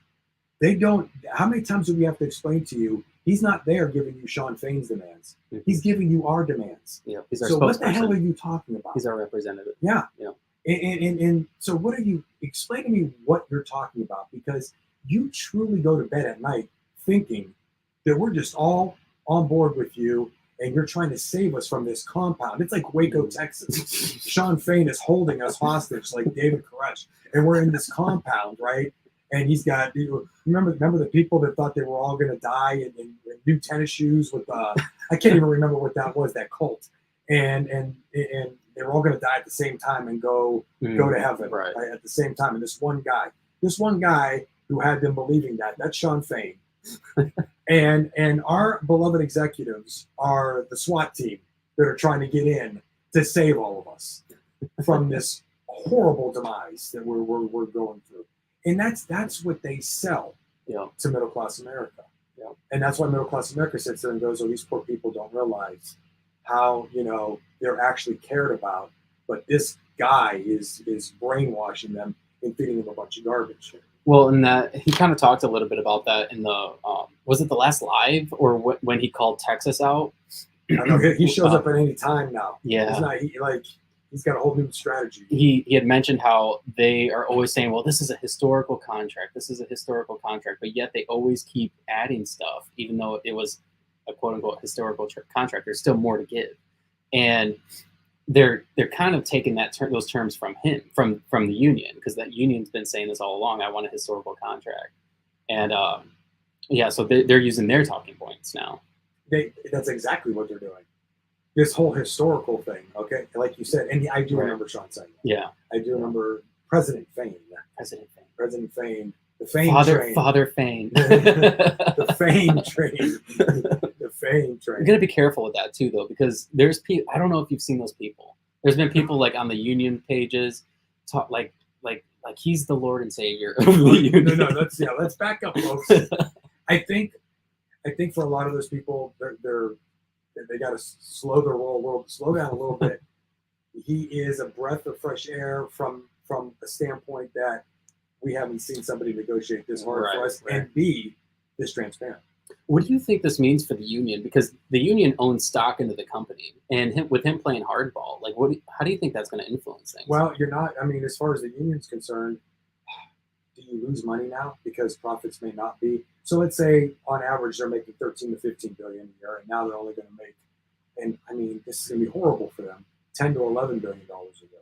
They don't. How many times do we have to explain to you? He's not there giving you Sean Fain's demands. He's giving you our demands. Yeah. He's our so what the spokesperson. hell are you talking about? He's our representative. Yeah. Yeah. And so what are you, explain to me what you're talking about, because you truly go to bed at night thinking that we're just all on board with you and you're trying to save us from this compound. It's like Waco, Texas. Sean Fain is holding us hostage like David Koresh, and we're in this compound, right? And he's got, remember the people that thought they were all going to die in new tennis shoes with, I can't even remember what that was, that cult. And they were all going to die at the same time and go to heaven right at the same time. And this one guy who had them believing that's Sean Fain. and our beloved executives are the SWAT team that are trying to get in to save all of us from this horrible demise that we're going through. And that's what they sell to middle class America. Yeah. And that's why middle class America sits there and goes, oh, these poor people don't realize how, they're actually cared about, but this guy is brainwashing them and feeding them a bunch of garbage. Well, and that he kind of talked a little bit about that in the was it the last live or when he called Texas out? I know he shows up at any time now. Yeah, he's got a whole new strategy. He had mentioned how they are always saying, well, this is a historical contract. This is a historical contract, but yet they always keep adding stuff, even though it was a quote unquote historical contract. There's still more to give. And they're kind of taking those terms from him, from the union, because that union's been saying this all along. I want a historical contract, and so they're using their talking points now. That's exactly what they're doing. This whole historical thing, okay, like you said, and I do remember Sean saying that. Yeah, I do remember President Fain. President Fain. The Fain train. Father Fain. The Fain train. The Fain train. You gotta be careful with that too, though, because there's people. I don't know if you've seen those people. There's been people like on the union pages, talk like he's the Lord and Savior of the union. No, let's back up, folks. I think for a lot of those people, they got to slow down a little bit. He is a breath of fresh air from a standpoint that we haven't seen somebody negotiate this hard for us and be this transparent. What do you think this means for the union? Because the union owns stock into the company, and with him playing hardball, how do you think that's going to influence things? Well, you're not. I mean, as far as the union's concerned, do you lose money now because profits may not be? So let's say on average they're making 13 to 15 billion a year, and now they're only going to make, and I mean, this is going to be horrible for them, 10 to 11 billion dollars a year.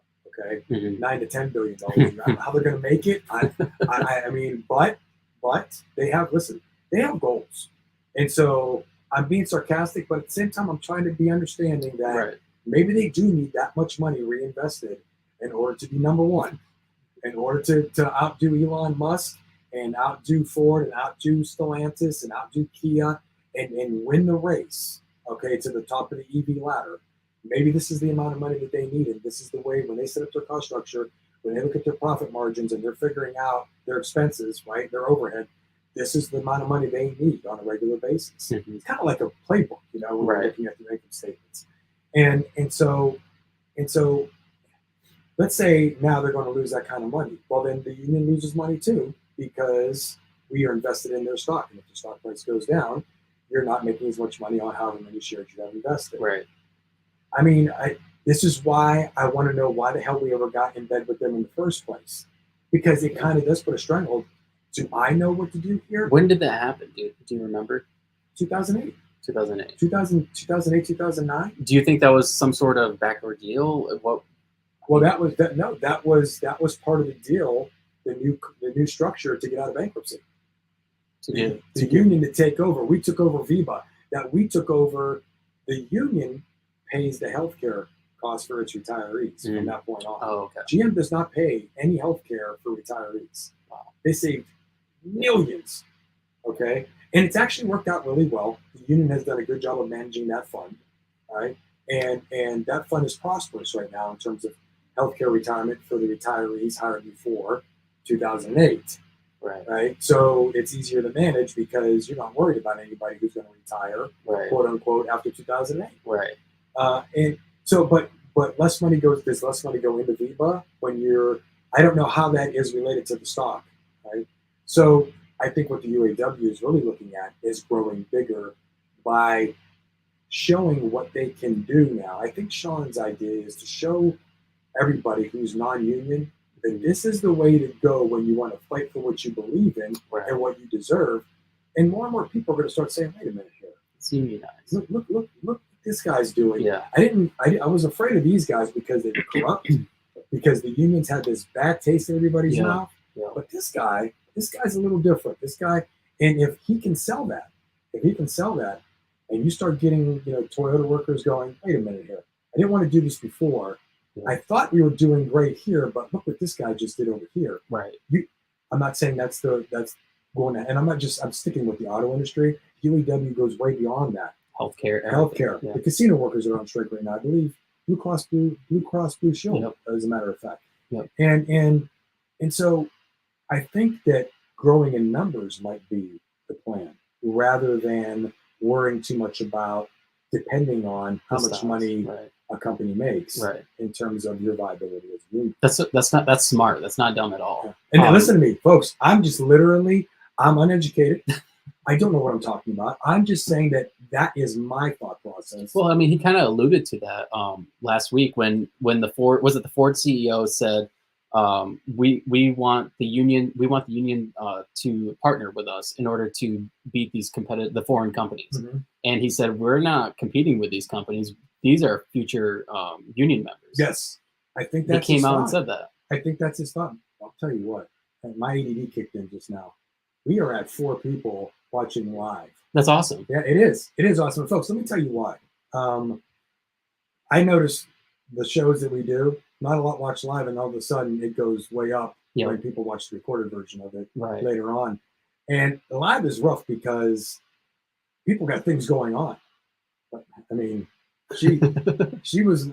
Okay, 9 to 10 billion dollars a year. How they're going to make it? I mean, but they have goals. And so I'm being sarcastic, but at the same time, I'm trying to be understanding that maybe they do need that much money reinvested in order to be number one, in order to outdo Elon Musk and outdo Ford and outdo Stellantis and outdo Kia and win the race, okay, to the top of the EV ladder. Maybe this is the amount of money that they need, and this is the way when they set up their cost structure, when they look at their profit margins and they're figuring out their expenses, right, their overhead, this is the amount of money they need on a regular basis. It's kind of like a playbook, when we're looking at the income statements. And so let's say now they're going to lose that kind of money. Well, then the union loses money too, because we are invested in their stock. And if the stock price goes down, you're not making as much money on however many shares you have invested. Right. I mean, this is why I want to know why the hell we ever got in bed with them in the first place. Because it kind of does put a stranglehold. Do I know what to do here? When did that happen? Do you remember? 2008. 2008. 2008, 2009. Do you think that was some sort of backdoor deal? What? Well, that was part of the deal, the new structure to get out of bankruptcy. The union to take over. We took over VEBA. That we took over, the union pays the health care costs for its retirees from that point on. Oh, okay. GM does not pay any health care for retirees. Wow. They saved millions. Okay. And it's actually worked out really well. The union has done a good job of managing that fund. Right. And that fund is prosperous right now in terms of healthcare retirement for the retirees hired before 2008. Right. So it's easier to manage because you're not worried about anybody who's going to retire, quote unquote, after 2008. Right. And so, but less money does less money go into VEBA when I don't know how that is related to the stock. Right. So I think what the UAW is really looking at is growing bigger by showing what they can do now. I think Sean's idea is to show everybody who's non-union that this is the way to go when you want to fight for what you believe in and what you deserve. And more people are going to start saying, wait a minute here. It's unionized. Look what this guy's doing. Yeah. I was afraid of these guys because they were corrupt, because the unions had this bad taste in everybody's mouth. Yeah. But this guy's a little different. This guy, and if he can sell that, and you start getting, Toyota workers going, wait a minute here. I didn't want to do this before. Yeah. I thought we were doing great here, but look what this guy just did over here. Right. I'm not saying that's going to, and I'm sticking with the auto industry. UAW goes way beyond that. Healthcare. Yeah. The casino workers are on strike right now. I believe Blue Cross Blue Shield, as a matter of fact. Yep. And so I think that growing in numbers might be the plan, rather than worrying too much about depending on how much money a company makes in terms of your viability as a union. That's smart. That's not dumb at all. And now listen to me, folks. I'm uneducated. I don't know what I'm talking about. I'm just saying that is my thought process. Well, I mean, he kind of alluded to that last week when the Ford CEO said, we want the union to partner with us in order to beat the foreign companies. Mm-hmm. And he said, we're not competing with these companies. These are future union members. Yes. I think that's he came out and said that. I think that's his thought. I'll tell you what, my ADD kicked in just now. We are at 4 people watching live. That's awesome. Yeah, it is. It is awesome. Folks, let me tell you why. I noticed the shows that we do, not a lot watch live, and all of a sudden it goes way up when people watch the recorded version of it later on. And the live is rough because people got things going on. I mean, she was,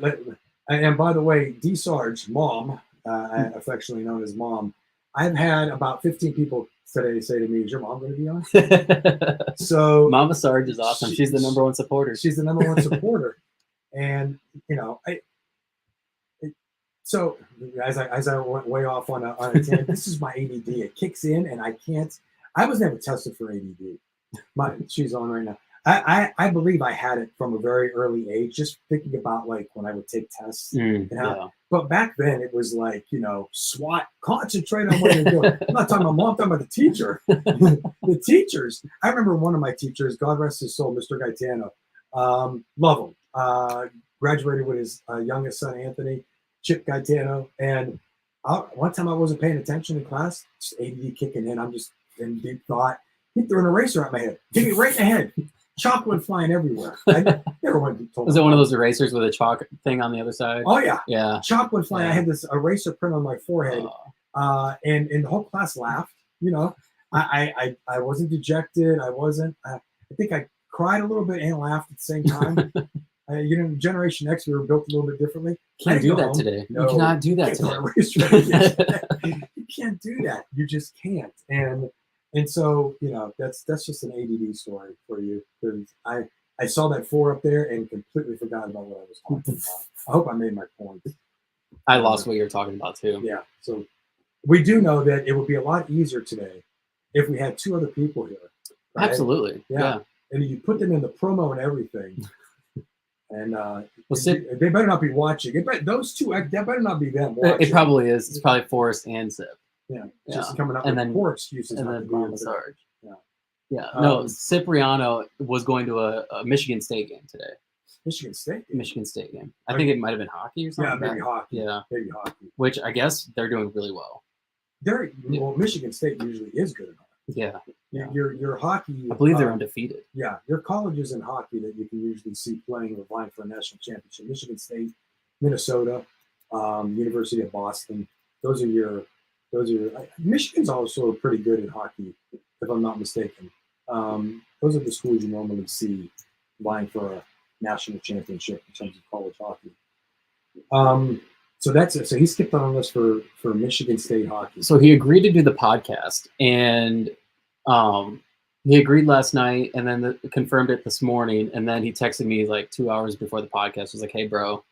and by the way, D. Sarge, mom, affectionately known as mom, I've had about 15 people today say to me, is your mom going to be on? So Mama Sarge is awesome. She's the number one supporter. She's the number one supporter. And, so as I went way off on a tangent, this is my ADD. It kicks in and I was never tested for ADD. She's on right now. I believe I had it from a very early age, just thinking about like when I would take tests. But back then it was like, SWAT, concentrate on what you're doing. I'm not talking about mom, I'm talking about the teacher. The teachers. I remember one of my teachers, God rest his soul, Mr. Gaetano. Love him. Graduated with his youngest son, Anthony, Chip Gaetano. And one time I wasn't paying attention in class, just ADD kicking in. I'm just in deep thought. He threw an eraser at my head. Hit me right in the head. Chocolate flying everywhere. I never went to Was it one of those erasers with a chalk thing on the other side? Oh, yeah. Yeah. Chocolate flying. I had this eraser print on my forehead. And the whole class laughed. I wasn't dejected. I think I cried a little bit and laughed at the same time. Generation X, we were built a little bit differently. Can't do that today. No, you cannot do that today. You can't do that. You just can't. And so, that's just an ADD story for you, because I saw that 4 up there and completely forgot about what I was talking about. I hope I made my point. I lost what you were talking about too. Yeah. So we do know that it would be a lot easier today if we had two other people here. Right? Absolutely. Yeah. And you put them in the promo and everything. And they better not be watching. Those two, that better not be them watching. It probably is. It's probably Forrest and Sip. Yeah. Just coming up with poor excuses. And then Mama Sarge. Yeah. Yeah. No, Cipriano was going to a Michigan State game today. Michigan State game. I think it might have been hockey or something. Yeah, maybe hockey. Yeah. Maybe hockey. Which I guess they're doing really well. Well, Michigan State usually is good at hockey. Yeah. Your hockey. I believe they're undefeated. Yeah, your colleges in hockey that you can usually see playing or vying for a national championship. Michigan State, Minnesota, University of Boston. Those are Michigan's also pretty good at hockey, if I'm not mistaken. Those are the schools you normally see vying for a national championship in terms of college hockey. So he skipped on the list for Michigan State hockey. So he agreed to do the podcast, and he agreed last night, and then confirmed it this morning, and then he texted me like 2 hours before the podcast. He was like, "Hey, bro,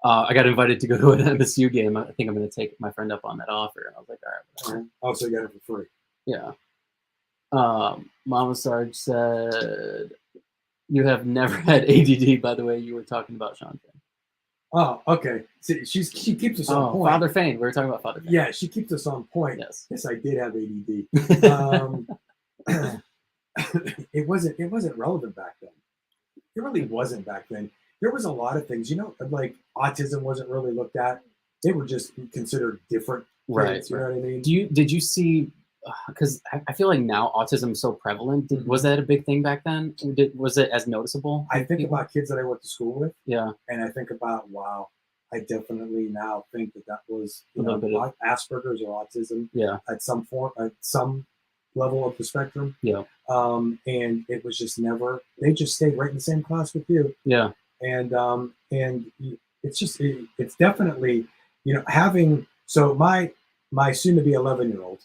I got invited to go to an MSU game. I think I'm going to take my friend up on that offer." And I was like, "All right." Oh, so you got it for free. Yeah. Mama Sarge said, "You have never had ADD." By the way, you were talking about Sean Fane. Oh, okay. See, she keeps us on point. Father Fane. We were talking about Father Fane. Yeah, she keeps us on point. Yes, I did have ADD. It wasn't relevant back then. It really wasn't back then. There was a lot of things, like autism wasn't really looked at. They were just considered different. Right. You know what I mean? Did you see? Because I feel like now autism is so prevalent. Was that a big thing back then? Was it as noticeable? I think about kids that I went to school with. Yeah. And I think about, wow, I definitely now think that was Asperger's or autism. Yeah. At some form, at some level of the spectrum. Yeah. And it was just never. They just stayed right in the same class with you. Yeah. And it's definitely having. So my soon-to-be 11-year-old.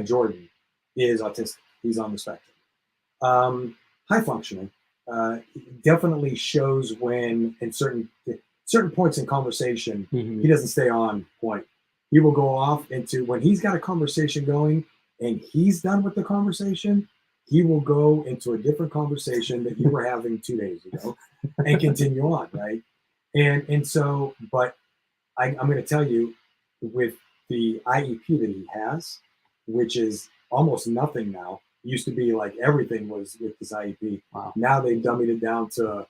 Jordan is autistic. He's on the spectrum. High functioning. Definitely shows when in certain points in conversation, he doesn't stay on point. He will go off into when he's got a conversation going and he's done with the conversation, he will go into a different conversation that you were having 2 days ago and continue on, right? And so, but I'm going to tell you, with the IEP that he has, which is almost nothing now. Used to be like everything was with this IEP. Wow. Now they've dummied it down to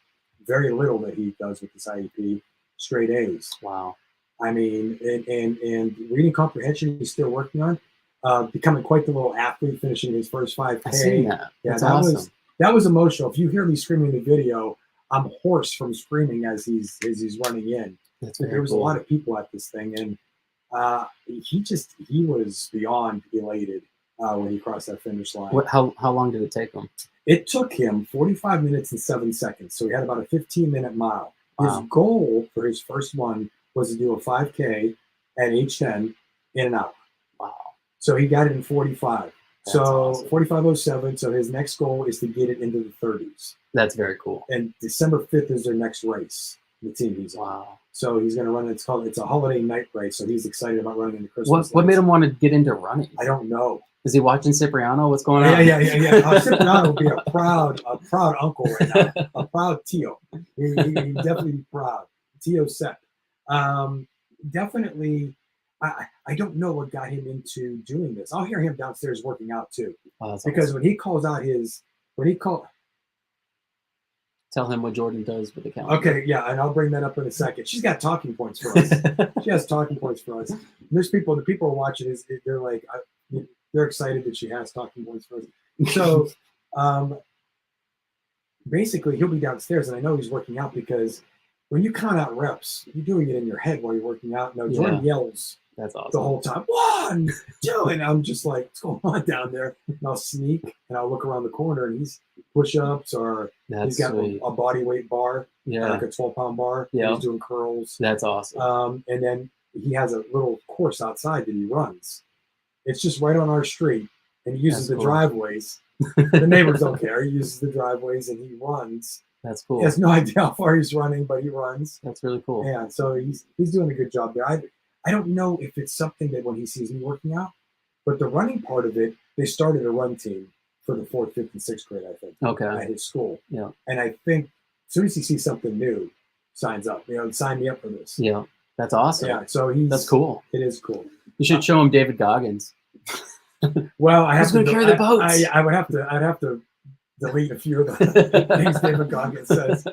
very little that he does with this IEP, straight A's. Wow. I mean, and reading comprehension he's still working on, becoming quite the little athlete, finishing his first 5K. I've seen that. Yeah, that's awesome. That was emotional. If you hear me screaming in the video, I'm hoarse from screaming as he's running in. There was a lot of people at this thing, and he was beyond elated when he crossed that finish line. How long did it take him? It took him 45 minutes and 7 seconds. So he had about a 15-minute mile. Wow. His goal for his first one was to do a 5K at age 10 in an hour. Wow. So he got it in 45. That's awesome. 45:07. So his next goal is to get it into the 30s. That's very cool. And December 5th is their next race. The team he's on. Wow. So he's going to run. It's a holiday night race. So he's excited about running in the Christmas. What made him want to get into running? I don't know. Is he watching Cipriano? What's going on? Yeah. Cipriano would be a proud uncle right now. A proud Tio. He'd definitely be proud. Tio Sepp. Definitely. I don't know what got him into doing this. I'll hear him downstairs working out too. Oh, because awesome. when he calls out tell him what Jordan does with the calendar. Okay, yeah, and I'll bring that up in a second. She's got talking points for us. She has talking points for us. And there's people, the people are watching they're like, they're excited that she has talking points for us. So basically, he'll be downstairs, and I know he's working out because when you count out reps, you're doing it in your head while you're working out. No, Jordan yells. That's awesome. The whole time, 1, 2, and I'm just like, what's going on down there? And I'll sneak and I'll look around the corner, and he's push-ups or he's got a body weight bar, like a 12-pound bar. Yeah, he's doing curls. That's awesome. And then he has a little course outside that he runs. It's just right on our street, and he uses the driveways. The neighbors don't care. He uses the driveways and he runs. That's cool. He has no idea how far he's running, but he runs. That's really cool. Yeah, so he's doing a good job there. I don't know if it's something that when he sees me working out, But the running part of it, they started a run team for the 4th, 5th, and 6th grade, I think, Okay. at his school. Yeah. And I think as soon as he sees something new, signs up. Sign me up for this. Yeah. That's awesome. Yeah. So that's cool. It is cool. You should show him David Goggins. Well, I have to carry the boats. I would have to. I'd have to delete a few of the things David Goggins says.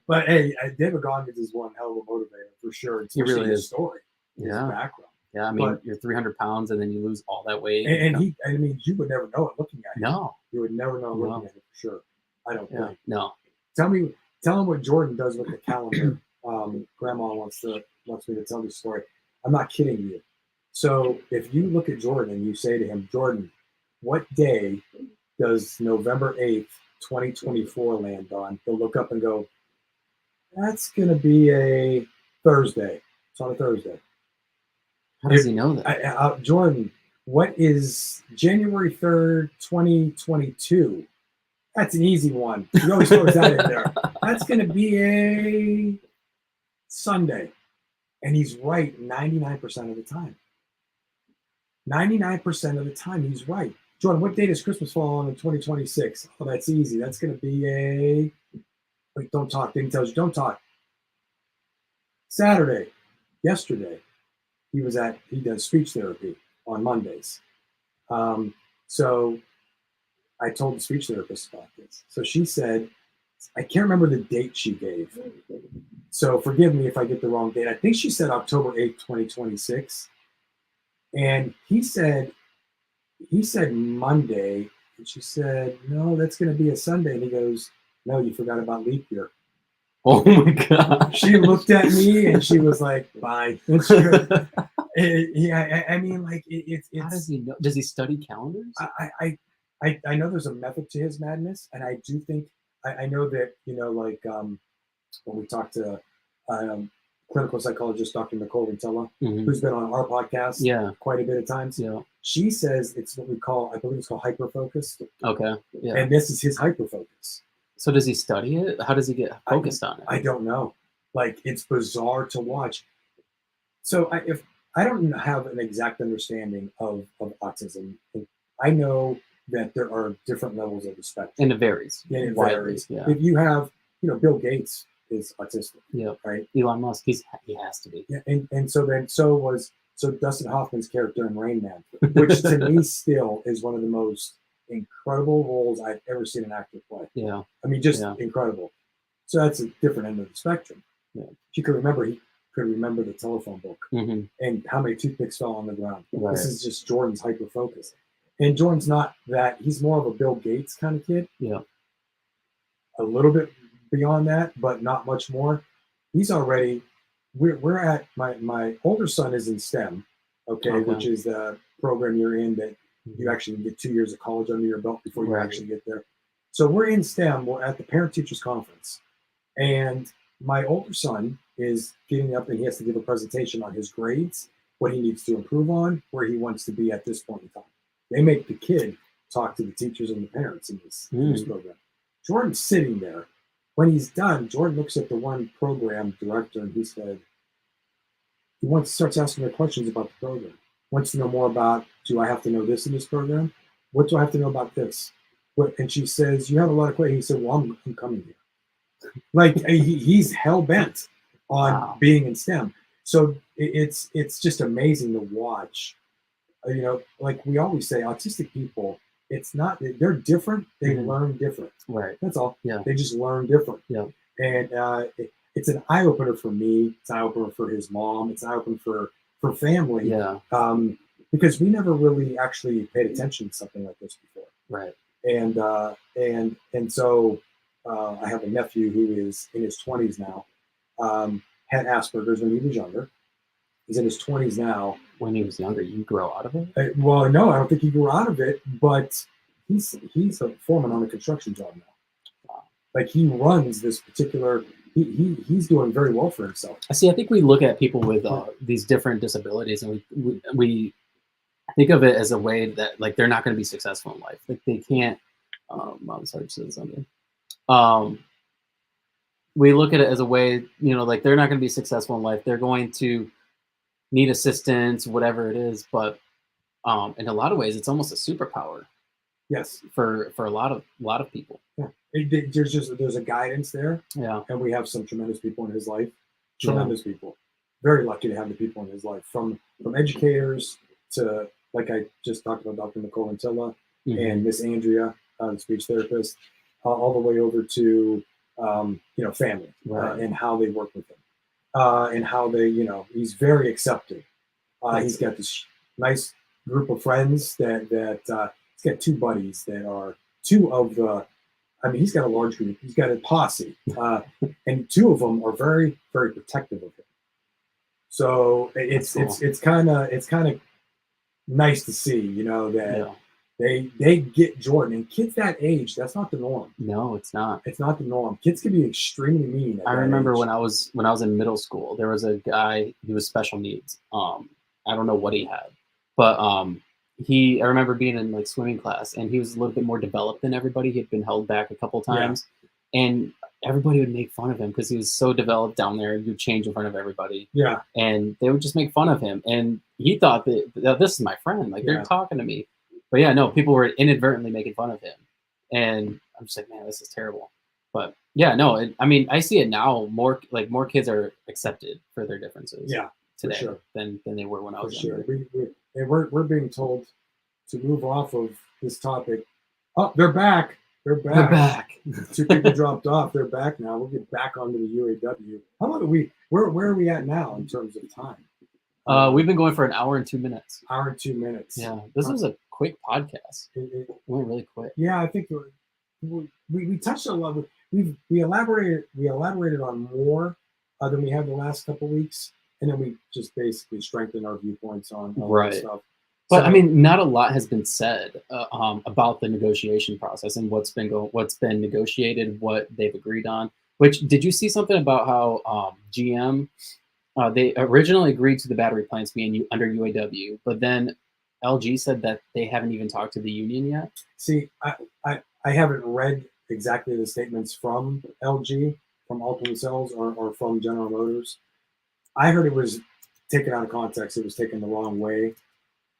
But hey, David Goggins is one hell of a motivator for sure. He really his is. Story, his background. Yeah, I mean, you're 300 pounds and then you lose all that weight. And I mean, you would never know it looking at him. No, you would never know looking at it for sure. I don't think. No. Tell him what Jordan does with the calendar. Grandma wants me to tell this story. I'm not kidding you. So if you look at Jordan and you say to him, Jordan, what day does November 8th, 2024 land on? He'll look up and go, that's going to be a Thursday. It's on a Thursday. How does he know that? Jordan, what is January 3rd, 2022? That's an easy one. He always throws that in there. That's going to be a Sunday. And he's right 99% of the time. 99% of the time, he's right. Jordan, what date does Christmas fall on in 2026? Oh, that's easy. That's going to be a... Wait, don't talk. Didn't tell you. Don't talk. Saturday. Yesterday. He does speech therapy on Mondays. So I told the speech therapist about this. So she said, I can't remember the date she gave. So forgive me if I get the wrong date. I think she said October 8th, 2026. And he said Monday. And she said, no, that's going to be a Sunday. And he goes, no, you forgot about leap year. Oh my God. She looked at me and she was like, bye. Yeah, I mean, like, it's. How does he know? Does he study calendars? I know there's a method to his madness. And I do think, I know that, like when we talked to clinical psychologist Dr. Nicole Ventella, who's been on our podcast quite a bit of times. Yeah. She says it's what we call, I believe it's called hyperfocus. Okay. Yeah. And this is his hyperfocus. So does he study it? How does he get focused on it? I don't know. Like, it's bizarre to watch. So if I don't have an exact understanding of autism, I know that there are different levels of the spectrum. And it varies. Yeah, it varies. Yeah. If you have, Bill Gates is autistic. Yeah. Right. Elon Musk, he has to be. Yeah. And so Dustin Hoffman's character in Rain Man, which to me still is one of the most incredible roles I've ever seen an actor play. Yeah. I mean, just incredible. So that's a different end of the spectrum. Yeah. He could remember the telephone book and how many toothpicks fell on the ground. Right. This is just Jordan's hyper focus. And Jordan's not that. He's more of a Bill Gates kind of kid. Yeah. A little bit beyond that, but not much more. He's already, we're at, my older son is in STEM, okay, which is the program you're in that you actually get 2 years of college under your belt before you actually get there. So we're in STEM. We're at the parent-teachers conference. And my older son is getting up and he has to give a presentation on his grades, what he needs to improve on, where he wants to be at this point in time. They make the kid talk to the teachers and the parents in this program. Jordan's sitting there. When he's done, Jordan looks at the one program director and he said, starts asking her questions about the program. Wants to know more about, do I have to know this in this program? What do I have to know about this? And she says, you have a lot of questions. He said, well, I'm coming here. Like, he's hell-bent on being in STEM. So it's just amazing to watch. Like we always say, autistic people, it's not, they're different. They learn different. Right. That's all. Yeah. They just learn different. Yeah. And it's an eye-opener for me. It's an eye-opener for his mom. It's an eye-opener for family. Yeah. Because we never really actually paid attention to something like this before. Right. And so I have a nephew who is in his 20s now, had Asperger's when he was younger. He's in his 20s now. When he was younger, you grow out of it? Well, no, I don't think he grew out of it, but he's a foreman on a construction job now. Wow. Like, he runs this particular, he's doing very well for himself. I think we look at people with these different disabilities and we think of it as a way that, like, they're not going to be successful in life. Like, they can't, I'm sorry to say something. We look at it as a way, like, they're not going to be successful in life. They're going to need assistance, whatever it is. But In a lot of ways, it's almost a superpower. Yes. For a lot of people. Yeah. There's a guidance there. Yeah. And we have some tremendous people in his life. Tremendous people. Very lucky to have the people in his life, from educators to, like I just talked about, Dr. Nicole Antilla and Miss Andrea, the speech therapist, all the way over to family, and how they work with him, and how they, he's very accepting. He's got this nice group of friends that he's got two buddies that are two of the. I mean, he's got a large group. He's got a posse, and two of them are very, very protective of him. So it's kind of nice to see, that they get Jordan, and kids that age, that's not the norm. No, it's not. It's not the norm. Kids can be extremely mean. I remember when I was in middle school, there was a guy. He was special needs. I don't know what he had, but I remember being in like swimming class, and he was a little bit more developed than everybody. He had been held back a couple times, and everybody would make fun of him because he was so developed down there. You'd change in front of everybody. Yeah. And they would just make fun of him. And he thought that this is my friend. Like, they're talking to me. But yeah, no, people were inadvertently making fun of him. And I'm just like, man, this is terrible. But yeah, no, I mean, I see it now. More kids are accepted for their differences. Yeah. Today than they were when I was younger. We're being told to move off of this topic. Oh, they're back. They're back. Two people dropped off. They're back now. We'll get back onto the UAW. How about where are we at now in terms of time? We've been going for an hour and 2 minutes. Hour and 2 minutes. Yeah, this was a quick podcast. It went really quick. Yeah, I think we touched on a lot. We elaborated on more than we have the last couple of weeks, and then we just basically strengthened our viewpoints on that stuff. But I mean, not a lot has been said about the negotiation process and what's been negotiated, what they've agreed on. Which, did you see something about how GM they originally agreed to the battery plants being under UAW, but then LG said that they haven't even talked to the union yet? See, I haven't read exactly the statements from LG, from Ultimate Cells, or from General Motors. I heard it was taken out of context. It was taken the wrong way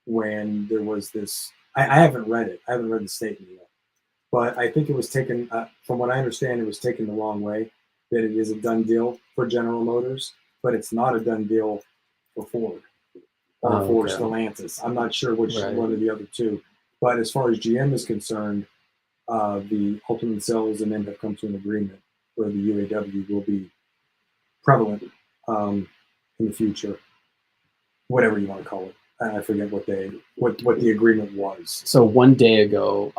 when there was this. I haven't read it. I haven't read the statement yet. But I think it was taken, from what I understand, it was taken the wrong way, that it is a done deal for General Motors, but it's not a done deal for Ford or for Stellantis. I'm not sure which one of the other two. But as far as GM is concerned, the Ultimate Cells and them have come to an agreement where the UAW will be prevalent in the future, whatever you want to call it. I forget what the agreement was. So one day ago,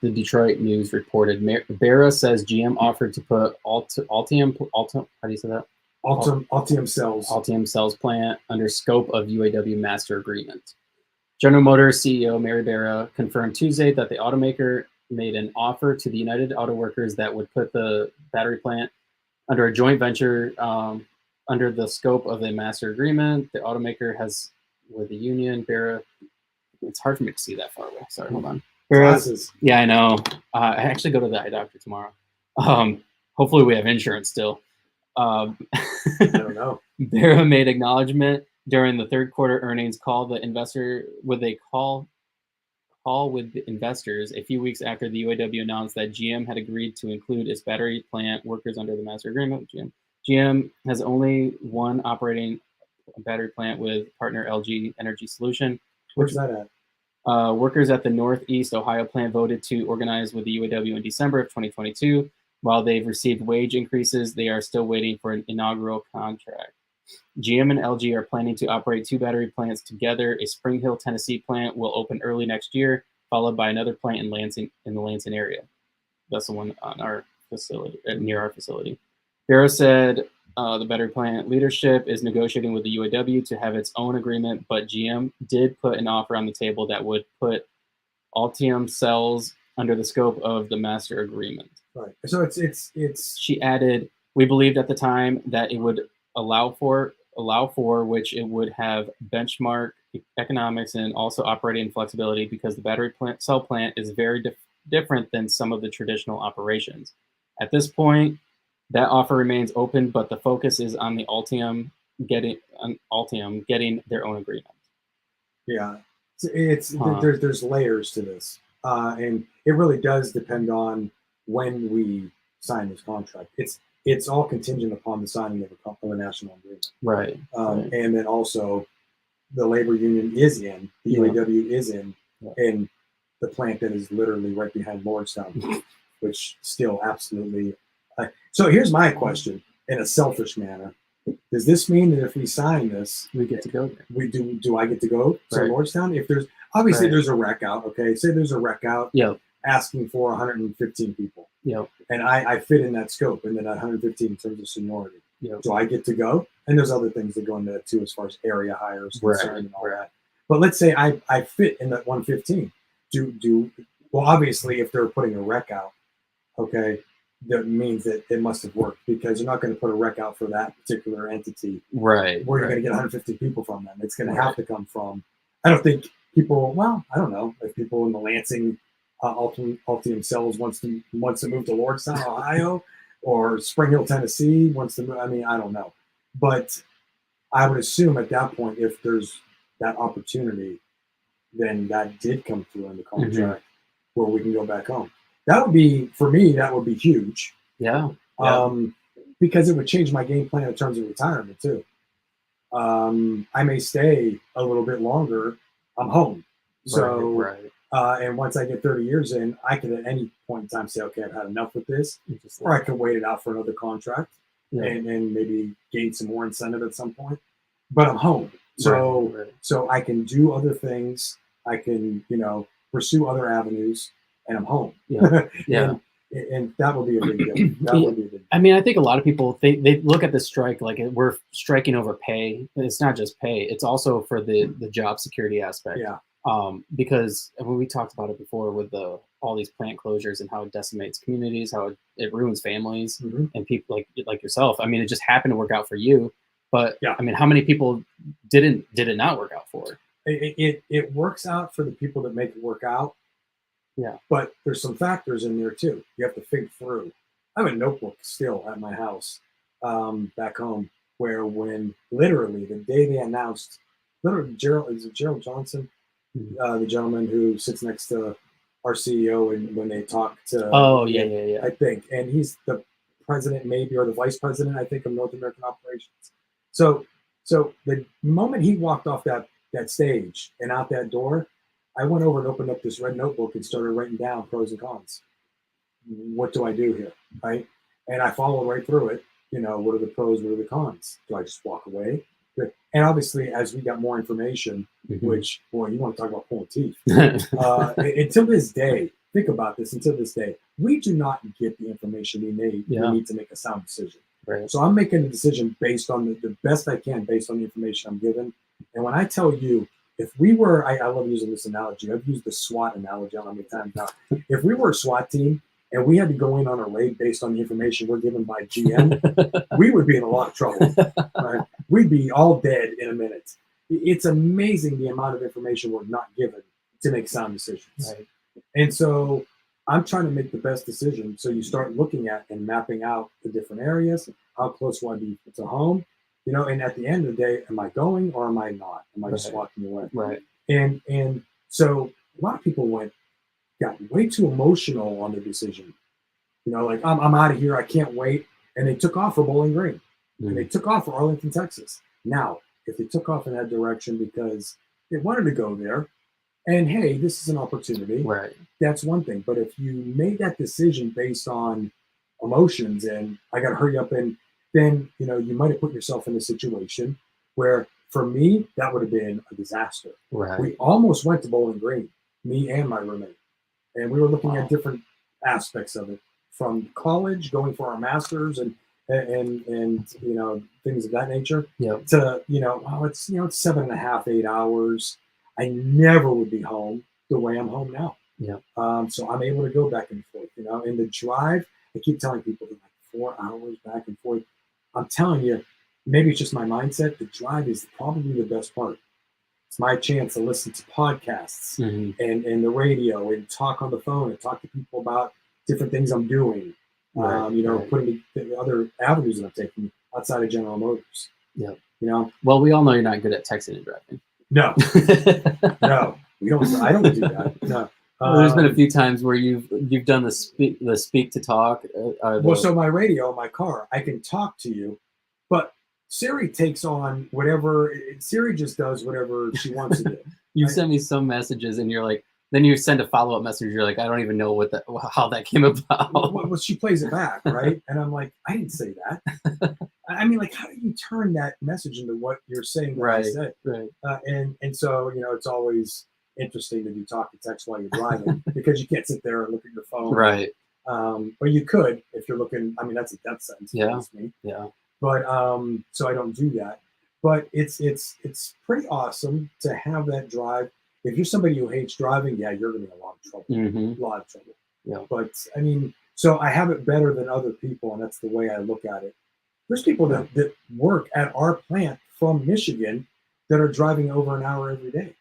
the Detroit News reported Barra says GM offered to put Altium how do you say that? Altium Cells plant under scope of UAW master agreement. General Motors CEO Mary Barra confirmed Tuesday that the automaker made an offer to the United Auto Workers that would put the battery plant under a joint venture under the scope of the master agreement. The automaker has with the union. Barra, it's hard for me to see that far away. Sorry, hold on. Yeah, I know. I actually go to the eye doctor tomorrow. Hopefully we have insurance still. I don't know. Barra made acknowledgement during the third quarter earnings call with the investors a few weeks after the UAW announced that GM had agreed to include its battery plant workers under the master agreement with GM. GM has only one operating battery plant with partner LG Energy Solution. Where's that at? Workers at the Northeast Ohio plant voted to organize with the UAW in December of 2022. While they've received wage increases, they are still waiting for an inaugural contract. GM and LG are planning to operate two battery plants together. A Spring Hill, Tennessee plant will open early next year, followed by another plant in the Lansing area. That's the one on our facility, near our facility. Barra said the battery plant leadership is negotiating with the UAW to have its own agreement, but GM did put an offer on the table that would put Altium Cells under the scope of the master agreement. Right. So it's. She added, "We believed at the time that it would allow for which it would have benchmark economics and also operating flexibility because the battery cell plant is very different than some of the traditional operations. At this point, that offer remains open, but the focus is on the Altium getting their own agreement." Yeah. There's layers to this, and it really does depend on when we sign this contract. It's all contingent upon the signing of a national agreement, right? And then also the labor union is in, the UAW is in the plant that is literally right behind Lordstown, which still absolutely. So here's my question, in a selfish manner. Does this mean that if we sign this, we get to go there? We do I get to go to Lordstown? If there's obviously there's a rec out, okay. Say there's a rec out asking for 115 people. And I fit in that scope, and then 115 in terms of seniority. Do I get to go? And there's other things that go into that too, as far as area hires concerned and all that. But let's say I fit in that 115. Well, obviously, if they're putting a rec out, okay, that means that it must have worked, because you're not going to put a rec out for that particular entity, right? Where you're going to get 150 people from them. It's going to have to come from. I don't think people. Well, I don't know if people in the Lansing Altium cells wants to move to Lordstown, Ohio, or Spring Hill, Tennessee wants to move. I mean, I don't know, but I would assume at that point, if there's that opportunity, then that did come through in the contract where we can go back home. That would be, for me, that would be huge. Because it would change my game plan in terms of retirement too. I may stay a little bit longer. I'm home. So, and once I get 30 years in, I can at any point in time say, okay, I've had enough with this, or I can wait it out for another contract and maybe gain some more incentive at some point. But I'm home. So, so I can do other things. I can, pursue other avenues, and I'm home. And that will be a big deal. I mean, I think a lot of people they look at the strike like we're striking over pay. It's not just pay; it's also for the job security aspect. Because when we talked about it before with all these plant closures and how it decimates communities, how it ruins families and people like yourself. I mean, it just happened to work out for you, but I mean, how many people did it not work out for? It works out for the people that make it work out. But there's some factors in there too. You have to think through. I have a notebook still at my house back home where when literally the day they announced, Gerald Johnson, the gentleman who sits next to our CEO, and when they talk to I think, and he's the president maybe, or the vice president, I think, of North American operations. So the moment he walked off that stage and out that door, I went over and opened up this red notebook and started writing down pros and cons. What do I do here, right? And I followed right through it. What are the pros? What are the cons? Do I just walk away? And obviously, as we got more information, which, boy, you want to talk about pulling teeth. Until this day, think about this. Until this day, we do not get the information we need to make a sound decision. So I'm making a decision based on the best I can, based on the information I'm given. And when I tell you, if we were, I love using this analogy. I've used the SWAT analogy on how many times now. If we were a SWAT team and we had to go in on a raid based on the information we're given by GM, we would be in a lot of trouble. Right? We'd be all dead in a minute. It's amazing the amount of information we're not given to make sound decisions. And so I'm trying to make the best decision. So you start looking at and mapping out the different areas. How close will I be to home? And at the end of the day, am I going or am I not? Am I just walking away? And so a lot of people got way too emotional on the decision. Like I'm out of here. I can't wait. And they took off for Bowling Green. And they took off for Arlington, Texas. Now, if they took off in that direction because they wanted to go there, and hey, this is an opportunity, that's one thing. But if you made that decision based on emotions and I got to hurry up, and then you might have put yourself in a situation where, for me, that would have been a disaster. We almost went to Bowling Green, me and my roommate, and we were looking at different aspects of it, from college, going for our masters, and things of that nature. To it's 7.5, 8 hours. I never would be home the way I'm home now. So I'm able to go back and forth. And the drive, I keep telling people, like 4 hours back and forth. I'm telling you, maybe it's just my mindset. The drive is probably the best part. It's my chance to listen to podcasts and the radio and talk on the phone and talk to people about different things I'm doing. Putting the other avenues that I'm taking outside of General Motors. Well, we all know you're not good at texting and driving. No, I don't do that. No. Well, there's been a few times where you've done the speak to talk. Well, so my radio, my car, I can talk to you, but Siri takes on whatever. Siri just does whatever she wants to do. You sent me some messages, and you're like, then you send a follow-up message. You're like, I don't even know how that came about. Well, she plays it back, right? And I'm like, I didn't say that. I mean, like, how do you turn that message into what you're saying that I said? Right. And so, it's always interesting to do talk to text while you're driving because you can't sit there and look at your phone. Right. But you could if you're looking. I mean, that's a death sentence. Yeah. Me. Yeah. But so I don't do that. But it's pretty awesome to have that drive. If you're somebody who hates driving, yeah, you're gonna be in a lot of trouble. Mm-hmm. A lot of trouble. Yeah. But I mean, so I have it better than other people, and that's the way I look at it. There's people that work at our plant from Michigan that are driving over an hour every day.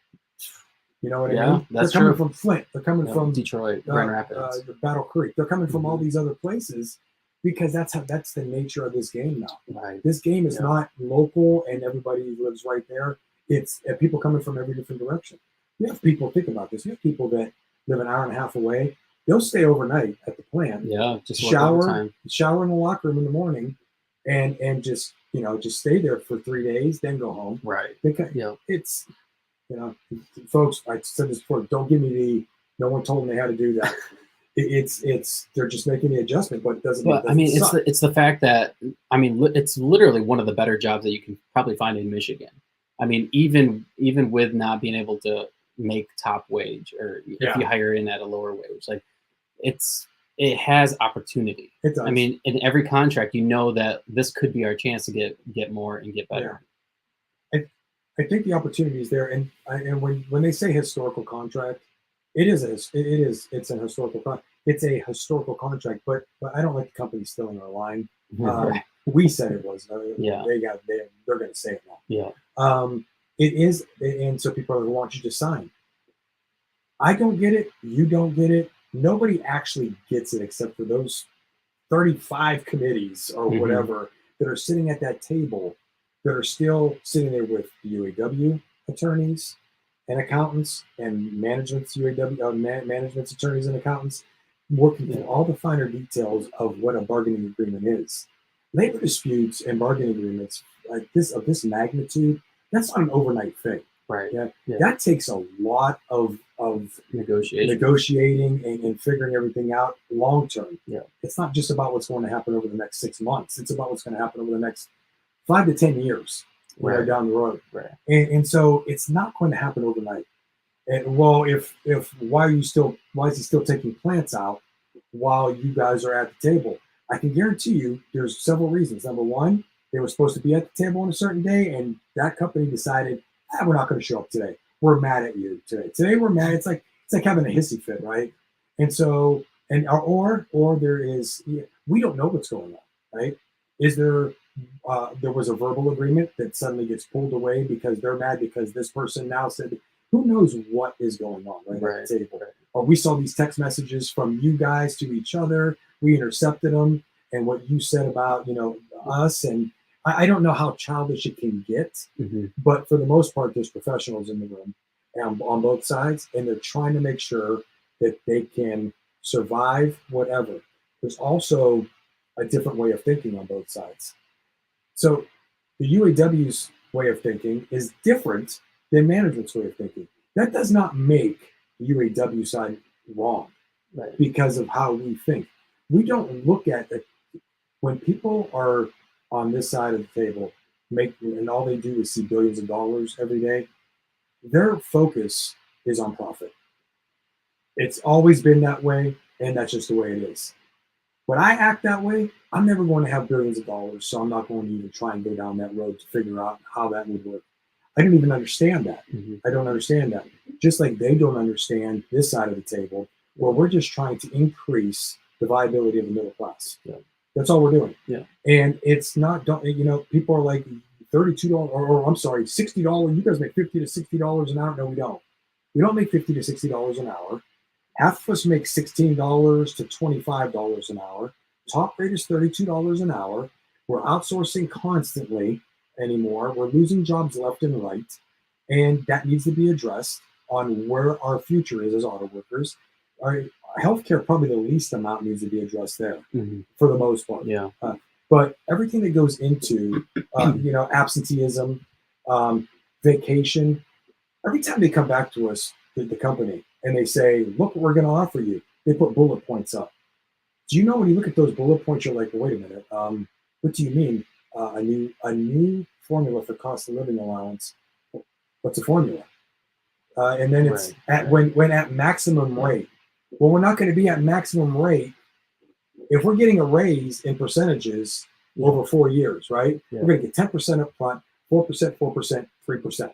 You know what I mean? That's They're coming true. from Flint. They're coming from Detroit, Grand Rapids, Battle Creek. They're coming from all these other places because that's the nature of this game now. Right. This game is not local and everybody lives right there. It's people coming from every different direction. You have people, think about this. You have people that live an hour and a half away. They'll stay overnight at the plant. Yeah, just shower in the locker room in the morning, and just stay there for 3 days, then go home. Right. Because it's folks. I said this before. Don't give me no one told me how to do that. It's they're just making the adjustment, but it doesn't. Well, I mean, it's the fact that it's literally one of the better jobs that you can probably find in Michigan. I mean, even with not being able to make top wage, or if you hire in at a lower wage, like it has opportunity. It does. I mean, in every contract, that this could be our chance to get more and get better. Yeah. I think the opportunity is there, and when they say historical contract, it's an historical contract. It's a historical contract, but I don't like the company stealing our line. We said it was. They're going to say it now. Yeah. It is, and so people want you to sign. I don't get it. You don't get it. Nobody actually gets it except for those 35 committees or whatever that are sitting at that table, that are still sitting there with UAW attorneys and accountants and management's management's attorneys and accountants, working through all the finer details of what a bargaining agreement is. Labor disputes and bargaining agreements like of this magnitude, that's not an overnight thing. Right. Yeah. That takes a lot of negotiating and figuring everything out long term. Yeah. It's not just about what's going to happen over the next 6 months. It's about what's going to happen over the next 5 to 10 years down the road. Right. And so it's not going to happen overnight. And well, why is he still taking plants out while you guys are at the table? I can guarantee you there's several reasons. Number one, they were supposed to be at the table on a certain day, and that company decided, we're not going to show up today. We're mad at you today. Today we're mad. It's like having a hissy fit, right? And so, or there is, we don't know what's going on, right? Is there was a verbal agreement that suddenly gets pulled away because they're mad because this person now said, who knows what is going on at the table? Right. Or we saw these text messages from you guys to each other. We intercepted them, and what you said about us, and I don't know how childish it can get, but for the most part, there's professionals in the room on both sides, and they're trying to make sure that they can survive whatever. There's also a different way of thinking on both sides. So the UAW's way of thinking is different than management's way of thinking. That does not make the UAW side wrong because of how we think. We don't look at it when people are on this side of the table, and all they do is see billions of dollars every day. Their focus is on profit. It's always been that way, and that's just the way it is. When I act that way, I'm never going to have billions of dollars, so I'm not going to even try and go down that road to figure out how that would work. I don't even understand that. I don't understand that. Just like they don't understand this side of the table, where we're just trying to increase the viability of the middle class. Yeah. That's all we're doing. Yeah. And it's not, people are like $32 or I'm sorry, $60. You guys make $50 to $60 an hour. No, we don't. We don't make $50 to $60 an hour. Half of us make $16 to $25 an hour. Top rate is $32 an hour. We're outsourcing constantly anymore. We're losing jobs left and right. And that needs to be addressed. on where our future is as auto workers. Our healthcare, probably the least amount needs to be addressed there for the most part. Yeah. But everything that goes into, absenteeism, vacation, every time they come back to us, the company, and they say, look what we're going to offer you, they put bullet points up. Do you know when you look at those bullet points, you're like, well, wait a minute, what do you mean a new formula for cost of living allowance? What's a formula? And then it's when at maximum rate. Well, we're not going to be at maximum rate if we're getting a raise in percentages over 4 years, right? Yeah. We're going to get 10% up front, 4%, 4%, 3%.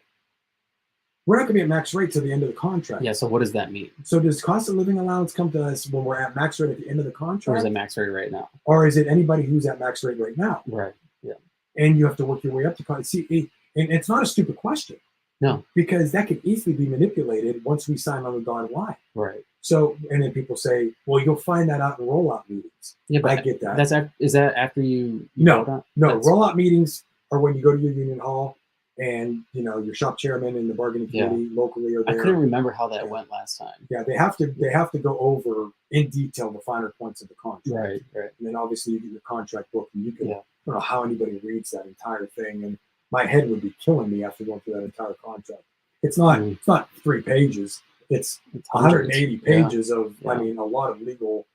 We're not going to be at max rate till the end of the contract. Yeah. So what does that mean? So does cost of living allowance come to us when we're at max rate at the end of the contract? Or is it max rate right now? Or is it anybody who's at max rate right now? Right. Yeah. And you have to work your way up to see. And it's not a stupid question. No. Because that could easily be manipulated once we sign on the dotted line. Right. So, and then people say, well, you'll find that out in rollout meetings. Yeah, but I get that. Is that after you No. Rollout meetings are when you go to your union hall and, your shop chairman and the bargaining committee locally are there. I couldn't remember how that went last time. Yeah, they have to go over in detail the finer points of the contract. Right. And then obviously you get your contract book and you can, I don't know how anybody reads that entire thing. And my head would be killing me after going through that entire contract. It's not 3 pages. It's 180 pages of, a lot of legal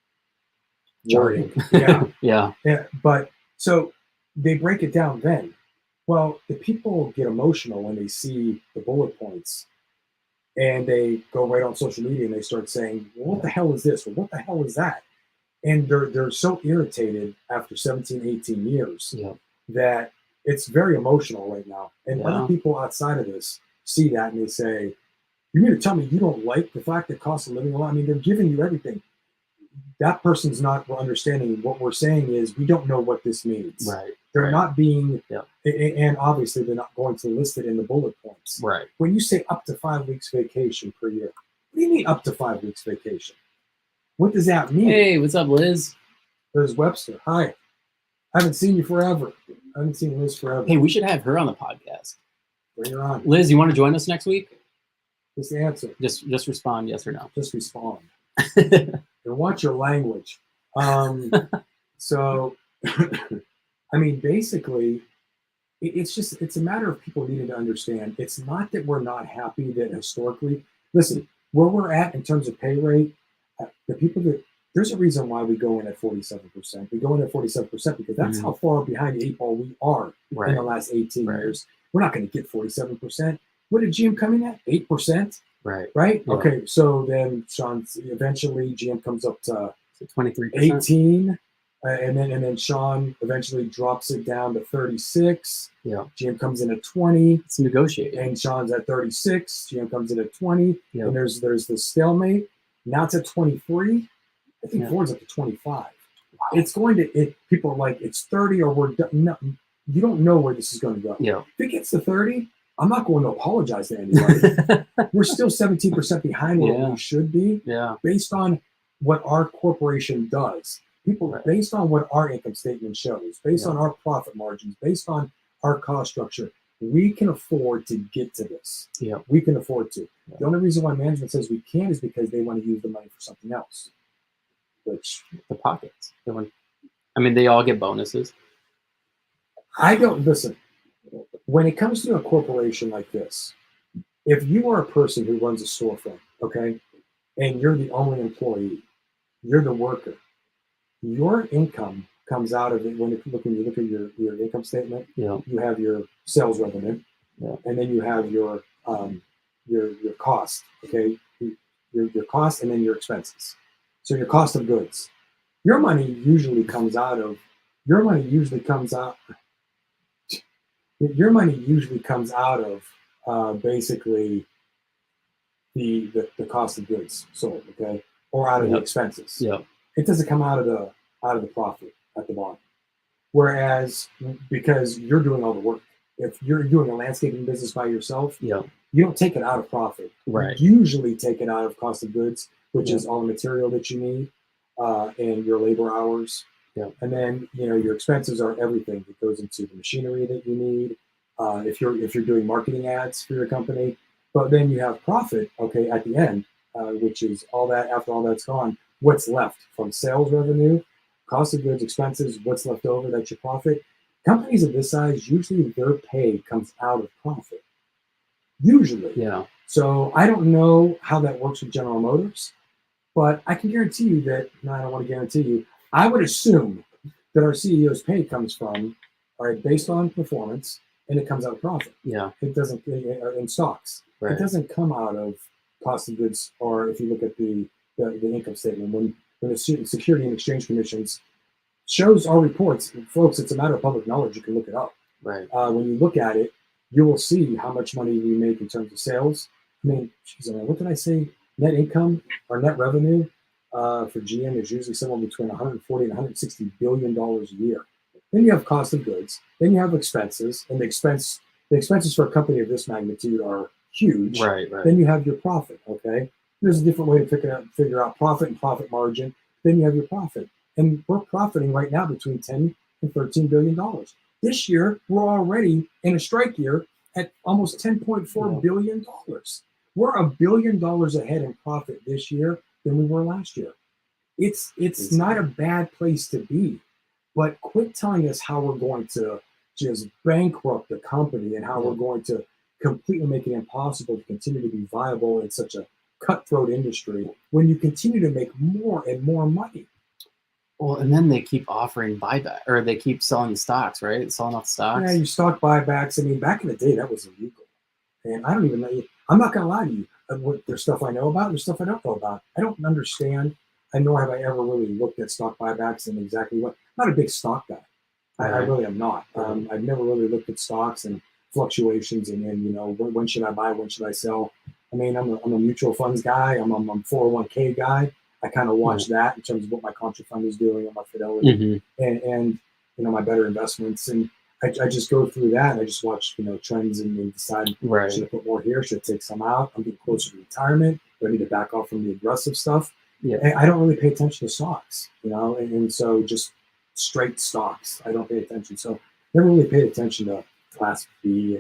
wording. Yeah. But so they break it down then. Well, the people get emotional when they see the bullet points and they go right on social media and they start saying, well, what the hell is this? Well, what the hell is that? And they're so irritated after 17, 18 years that it's very emotional right now. And other people outside of this see that and they say, you mean to tell me you don't like the fact that cost of living a lot? I mean, they're giving you everything. That person's not understanding what we're saying is we don't know what this means. Right. They're not being, and obviously they're not going to list it in the bullet points. Right. When you say up to 5 weeks vacation per year, what do you mean up to 5 weeks vacation? What does that mean? Hey, what's up, Liz? There's Webster. Hi. I haven't seen you forever. I haven't seen Liz forever. Hey, we should have her on the podcast. Bring her on. Liz, you want to join us next week? Just answer. Just respond yes or no. Just respond. And watch your language. So, I mean, basically, it's a matter of people needing to understand. It's not that we're not happy that historically, listen, where we're at in terms of pay rate, the people there's a reason why we go in at 47%. We go in at 47% because that's how far behind the 8 ball we are in the last 18 years. We're not going to get 47%. What did GM come in at? 8%? Right? Yeah. Okay, so then eventually GM comes up to 23%. 18, and then Sean eventually drops it down to 36. Yeah. GM comes in at 20. It's negotiating. And Sean's at 36. GM comes in at 20. Yeah. And there's the stalemate. Now it's at 23. I think Ford's up to 25. Wow. It's going to, people are like, it's 30 or we're done. No, you don't know where this is going to go. Yeah. If it gets to 30, I'm not going to apologize to anybody. We're still 17% behind where we should be based on what our corporation does. People, based on what our income statement shows, based on our profit margins, based on our cost structure, we can afford to get to this. Yeah. We can afford to. Yeah. The only reason why management says we can't is because they want to use the money for something else. Which the pockets. They all get bonuses. I don't listen. When it comes to a corporation like this, if you are a person who runs a storefront, okay, and you're the only employee, you're the worker, your income comes out of it when you look at your income statement. Yeah. You have your sales revenue, and then you have your cost, okay, your cost, and then your expenses. So your cost of goods, your money usually comes out of basically the cost of goods sold, okay, or out of the expenses. Yeah. It doesn't come out of the profit at the bottom. Whereas because you're doing all the work, if you're doing a landscaping business by yourself, you don't take it out of profit. Right. You usually take it out of cost of goods, which is all the material that you need and your labor hours. Yeah. And then your expenses are everything that goes into the machinery that you need. If you're doing marketing ads for your company, But then you have profit, okay, at the end, which is all that. After all that's gone, what's left from sales revenue, cost of goods, expenses, what's left over, that's your profit. Companies of this size, usually their pay comes out of profit. Usually. Yeah. So I don't know how that works with General Motors, but I can guarantee you that, no, I don't want to guarantee you, I would assume that our CEO's pay comes from, all right, based on performance, and it comes out of profit. Yeah. It doesn't, in stocks. Right. It doesn't come out of cost of goods, or if you look at the income statement, when the Security and Exchange Commissions shows our reports, folks, it's a matter of public knowledge. You can look it up. Right. When you look at it, you will see how much money we make in terms of sales. I mean, what did I say? Net income or net revenue for GM is usually somewhere between 140 and 160 billion dollars a year. Then you have cost of goods. Then you have expenses, and the expenses for a company of this magnitude are huge. Right. Right. Then you have your profit. Okay, there's a different way to figure out profit and profit margin. Then you have your profit, and we're profiting right now between 10 and 13 billion dollars. This year, we're already in a strike year at almost $10.4 billion. We're $1 billion ahead in profit this year than we were last year. It's not a bad place to be, but quit telling us how we're going to just bankrupt the company and how we're going to completely make it impossible to continue to be viable in such a cutthroat industry when you continue to make more and more money. Well, and then they keep offering buyback, or they keep selling the stocks, right? Selling off stocks. Yeah, you stock buybacks. I mean, back in the day, that was illegal. And I don't even know. I'm not going to lie to you. There's stuff I know about. There's stuff I don't know about. I don't understand. Nor have I ever really looked at stock buybacks and exactly what. I'm not a big stock guy. I really am not. I've never really looked at stocks and fluctuations and when should I buy, when should I sell. I mean, I'm a mutual funds guy. I'm a 401k guy. I kind of watch that in terms of what my contra fund is doing and my Fidelity and my better investments. And I just go through that and I just watch, trends and decide, should I put more here? Should I take some out? I'm getting closer to retirement. Do I need to back off from the aggressive stuff? Yeah. And I don't really pay attention to stocks, and so just straight stocks. I don't pay attention. So never really paid attention to Class B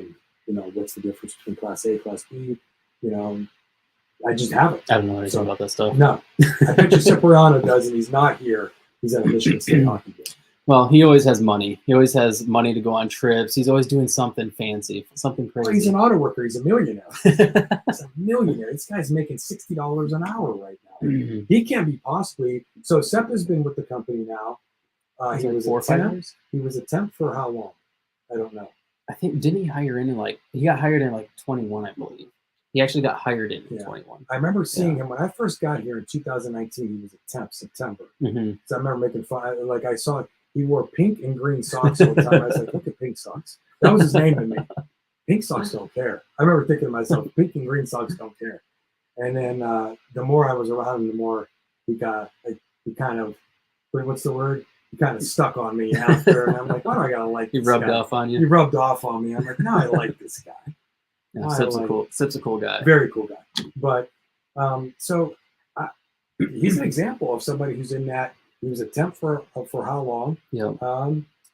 and, what's the difference between Class A, Class B, I just haven't. I don't know anything about that stuff. No. I bet you Cipriano does, and he's not here. He's at a Michigan State hockey game. Well, he always has money. He always has money to go on trips. He's always doing something fancy, something crazy. Well, he's an auto worker. He's a millionaire. He's a millionaire. This guy's making $60 an hour right now. He can't be possibly. So Sepp has been with the company now. He was 4 or 5 years. He was a temp for how long? I don't know. I think, didn't he hire in he got hired in 21, I believe. He actually got hired in 21. I remember seeing him when I first got here in 2019. He was a temp, September. So I remember making fun. I saw he wore pink and green socks all the time. I was like, look at pink socks. That was his name to me. Pink socks don't care. I remember thinking to myself, pink and green socks don't care. And then the more I was around him, the more he kind of, what's the word? He kind of stuck on me after. And I'm like, why do I got to like this guy? He rubbed off on you? He rubbed off on me. I'm like, no, I like this guy. Yeah, Sip's a cool guy. Very cool guy. But he's an example of somebody who's in that. He was a temp for how long? Yeah.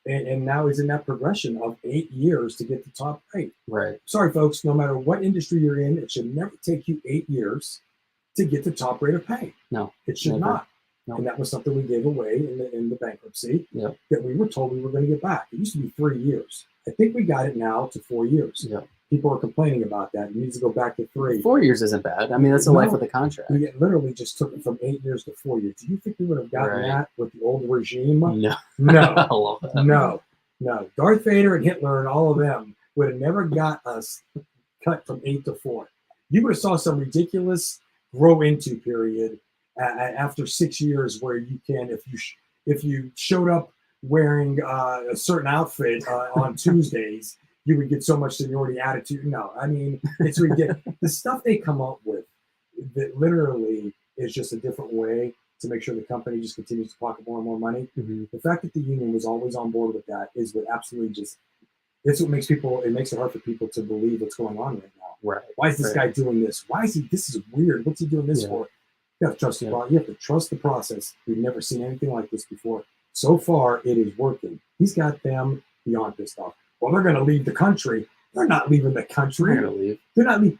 And now he's in that progression of 8 years to get the top rate. Right. Sorry, folks. No matter what industry you're in, it should never take you 8 years to get the top rate of pay. No, it should not. No. And that was something we gave away in the bankruptcy. Yeah. That we were told we were going to get back. It used to be 3 years. I think we got it now to 4 years. Yeah. People are complaining about that. It needs to go back to 3. 4 years isn't bad. I mean, that's the life of the contract. We literally just took it from 8 years to 4 years. Do you think we would have gotten that with the old regime? No. No. No. Darth Vader and Hitler and all of them would have never got us cut from 8 to 4. You would have saw some ridiculous grow into period after 6 years where you can, if you showed up wearing a certain outfit on Tuesdays, you would get so much seniority attitude. No, I mean, it's ridiculous. The stuff they come up with that literally is just a different way to make sure the company just continues to pocket more and more money. The fact that the union was always on board with that is what absolutely it's what makes it hard for people to believe what's going on right now. Right. Why is this guy doing this? This is weird. What's he doing this for? You have to trust you have to trust the process. We've never seen anything like this before. So far, it is working. He's got them beyond pissed off. Well, they're going to leave the country. They're not leaving the They're country. not gonna leave. They're not leaving.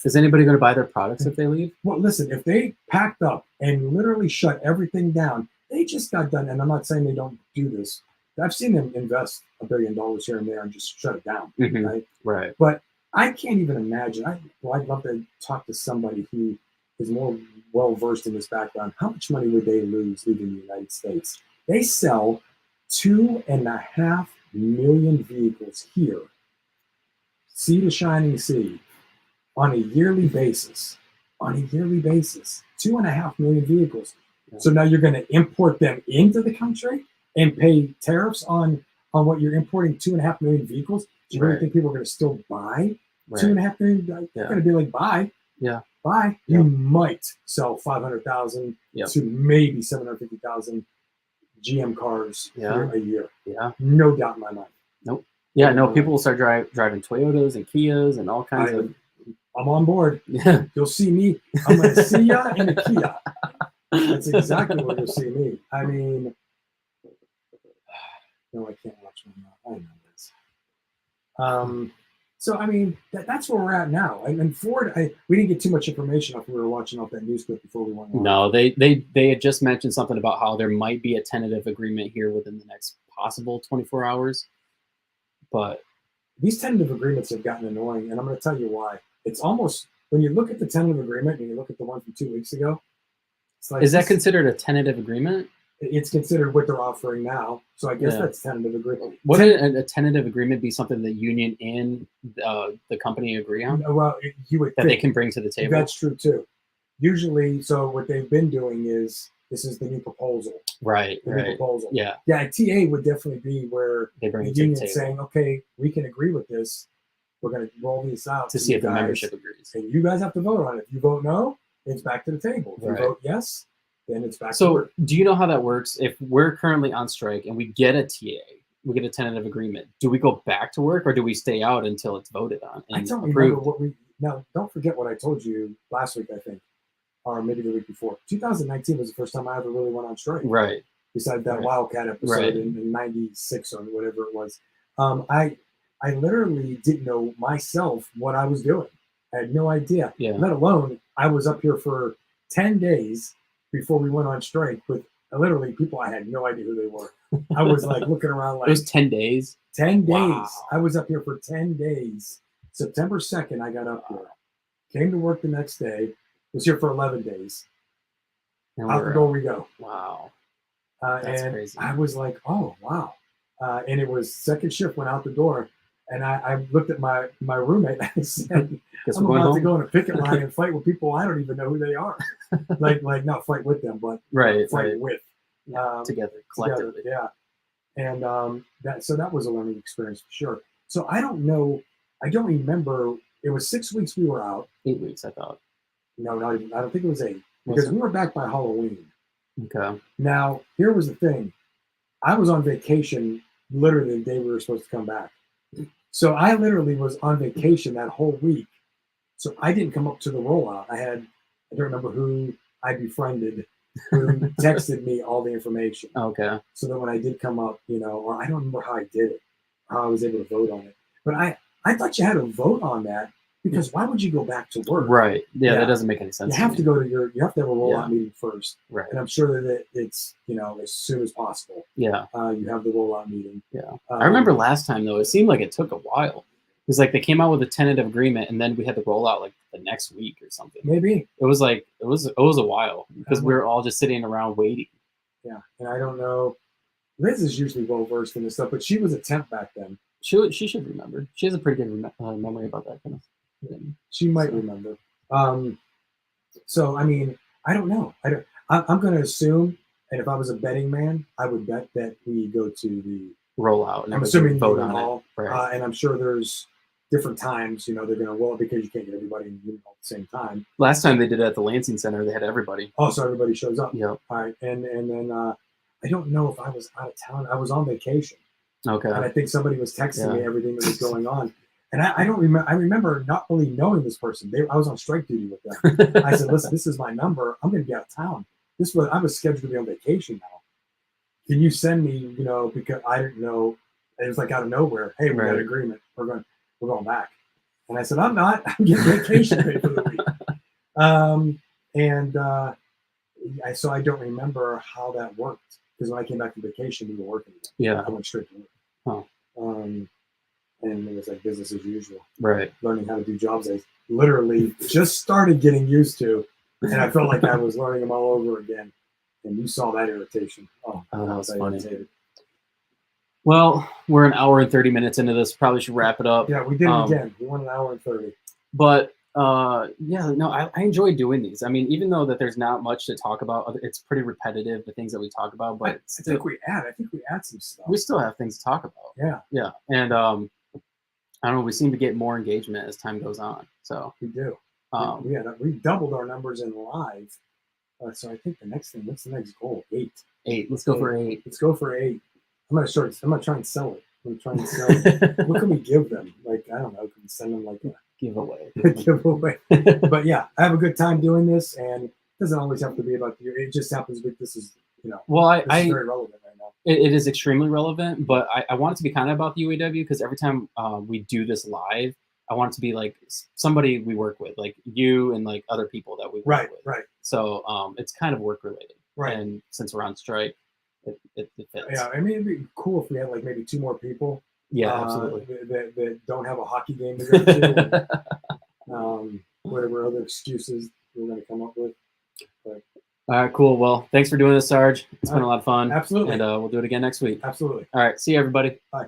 Is anybody going to buy their products if they leave? Well, listen, if they packed up and literally shut everything down, they just got done. And I'm not saying they don't do this. I've seen them invest $1 billion here and there and just shut it down, right? Right. But I can't even imagine. I'd love to talk to somebody who is more well versed in this background. How much money would they lose leaving the United States? They sell 2.5 million vehicles here, sea to shining sea, on a yearly basis. 2.5 million vehicles. Yeah. So now you're going to import them into the country and pay tariffs on what you're importing 2.5 million vehicles. Do you really think people are going to still buy 2.5 million? They're going to be like, buy. Yeah. Buy. Yeah. You might sell 500,000 to maybe 750,000 GM cars a year. Yeah. No doubt in my mind. Nope. Yeah, no, people will start driving Toyotas and Kias and all kinds of. I'm on board. Yeah. You'll see me. I'm going to see ya in a Kia. That's exactly what you'll see me. I mean, no, I can't watch my mouth. I know this. So, I mean, that's where we're at now. And Ford, we didn't get too much information after we were watching off that news clip before we went on. No, they had just mentioned something about how there might be a tentative agreement here within the next possible 24 hours. But these tentative agreements have gotten annoying, and I'm going to tell you why. It's almost, when you look at the tentative agreement and you look at the one from 2 weeks ago, it's like, is that considered a tentative agreement? It's considered what they're offering now. So I guess that's tentative agreement. Wouldn't a tentative agreement be something the union and the company agree on? Well, you would think they can bring to the table. That's true too. Usually, so what they've been doing is, this is the new proposal. Right. The new proposal. Yeah. Yeah, TA would definitely be where they bring the union saying, okay, we can agree with this. We're going to roll this out to see if the membership agrees. And you guys have to vote on it. If you vote no, it's back to the table. If you vote yes, then it's back to work. So do you know how that works? If we're currently on strike and we get a TA, we get a tentative agreement, do we go back to work or do we stay out until it's voted on and I don't approved? remember now, don't forget what I told you last week, I think, or maybe the week before. 2019 was the first time I ever really went on strike. Right. Besides that Wildcat episode in 96 or whatever it was. I literally didn't know myself what I was doing. I had no idea. Yeah. Let alone, I was up here for 10 days before we went on strike with literally people I had no idea who they were. I was like looking around like. It was 10 days? 10 days. Wow. I was up here for 10 days. September 2nd, I got up here. Came to work the next day. Was here for 11 days. Out the door we go. Wow. That's crazy. I was like, oh, wow. And it was second shift, went out the door. And I looked at my roommate and I said, I'm about to go on a picket line and fight with people I don't even know who they are. like not fight with them, but fight with. Together, collectively. Yeah. And that was a learning experience for sure. So I don't know. I don't remember. It was 6 weeks we were out. 8 weeks, I thought. No, not even. I don't think it was 8. Because we were back by Halloween. Okay. Now, here was the thing. I was on vacation literally the day we were supposed to come back. So I literally was on vacation that whole week. So I didn't come up to the rollout. I don't remember who I befriended, who texted me all the information. Okay. So that when I did come up, or I don't remember how I did it, how I was able to vote on it. But I thought you had to vote on that because why would you go back to work? Right. Yeah, that doesn't make any sense. You have to go to you have to have a rollout meeting first. Right. And I'm sure that it's, as soon as possible. Yeah. You have the rollout meeting. Yeah. I remember last time though, it seemed like it took a while. It was like they came out with a tentative agreement and then we had the rollout like the next week or something. Maybe. It was like it was a while because we were all just sitting around waiting. Yeah. And I don't know. Liz is usually well versed in this stuff, but she was a temp back then. She should remember. She has a pretty good memory about that kind of thing. She might remember. So I mean, I don't know. I'm going to assume, and if I was a betting man, I would bet that we go to the rollout. And I'm assuming vote on it. Right. And I'm sure there's different times. They're going to roll because you can't get everybody in the union hall at the same time. Last time they did it at the Lansing Center, they had everybody. Oh, so everybody shows up. Yeah. All right, and then I don't know if I was out of town. I was on vacation. Okay. And I think somebody was texting me everything that was going on. And I don't remember. I remember not really knowing this person. I was on strike duty with them. I said, "Listen, this is my number. I'm going to be out of town. I was scheduled to be on vacation now. Can you send me? Because I didn't know. It was like out of nowhere. Hey, we got an agreement. We're going." we're going back. And I said, I'm not. I'm getting vacation pay for the week. So I don't remember how that worked, because when I came back from vacation, we were working again. Yeah. I went straight to work. And it was like business as usual. Right. Learning how to do jobs I literally just started getting used to, and I felt like I was learning them all over again. And you saw that irritation. Oh, that was funny. irritated. Well, we're an hour and 30 minutes into this. Probably should wrap it up. Yeah, we did it again. We went an hour and 30. But yeah, no, I enjoy doing these. I mean, even though that there's not much to talk about, it's pretty repetitive, the things that we talk about. But I think we add some stuff. We still have things to talk about. Yeah. Yeah. And I don't know, we seem to get more engagement as time goes on. So we do. We doubled our numbers in live. So I think the next thing, what's the next goal? 8. Let's go for 8. Let's go for 8. I'm gonna try and sell it. I'm trying to sell it. What can we give them? Like, I don't know. Can we send them like a giveaway? Giveaway. But yeah, I have a good time doing this, and it doesn't always have to be about you. It just happens that this is, well, this is very relevant right now. It is extremely relevant, but I want it to be kind of about the UAW, because every time we do this live, I want it to be like somebody we work with, like you and like other people that we work with. Right. So it's kind of work related. Right. And since we're on strike, it fits. Yeah, I mean, it'd be cool if we had like maybe 2 more people. Yeah, absolutely. That don't have a hockey game to go to. And, whatever other excuses we're going to come up with. But, all right, cool. Well, thanks for doing this, Sarge. It's been a lot of fun. Absolutely. And we'll do it again next week. Absolutely. All right. See you, everybody. Bye.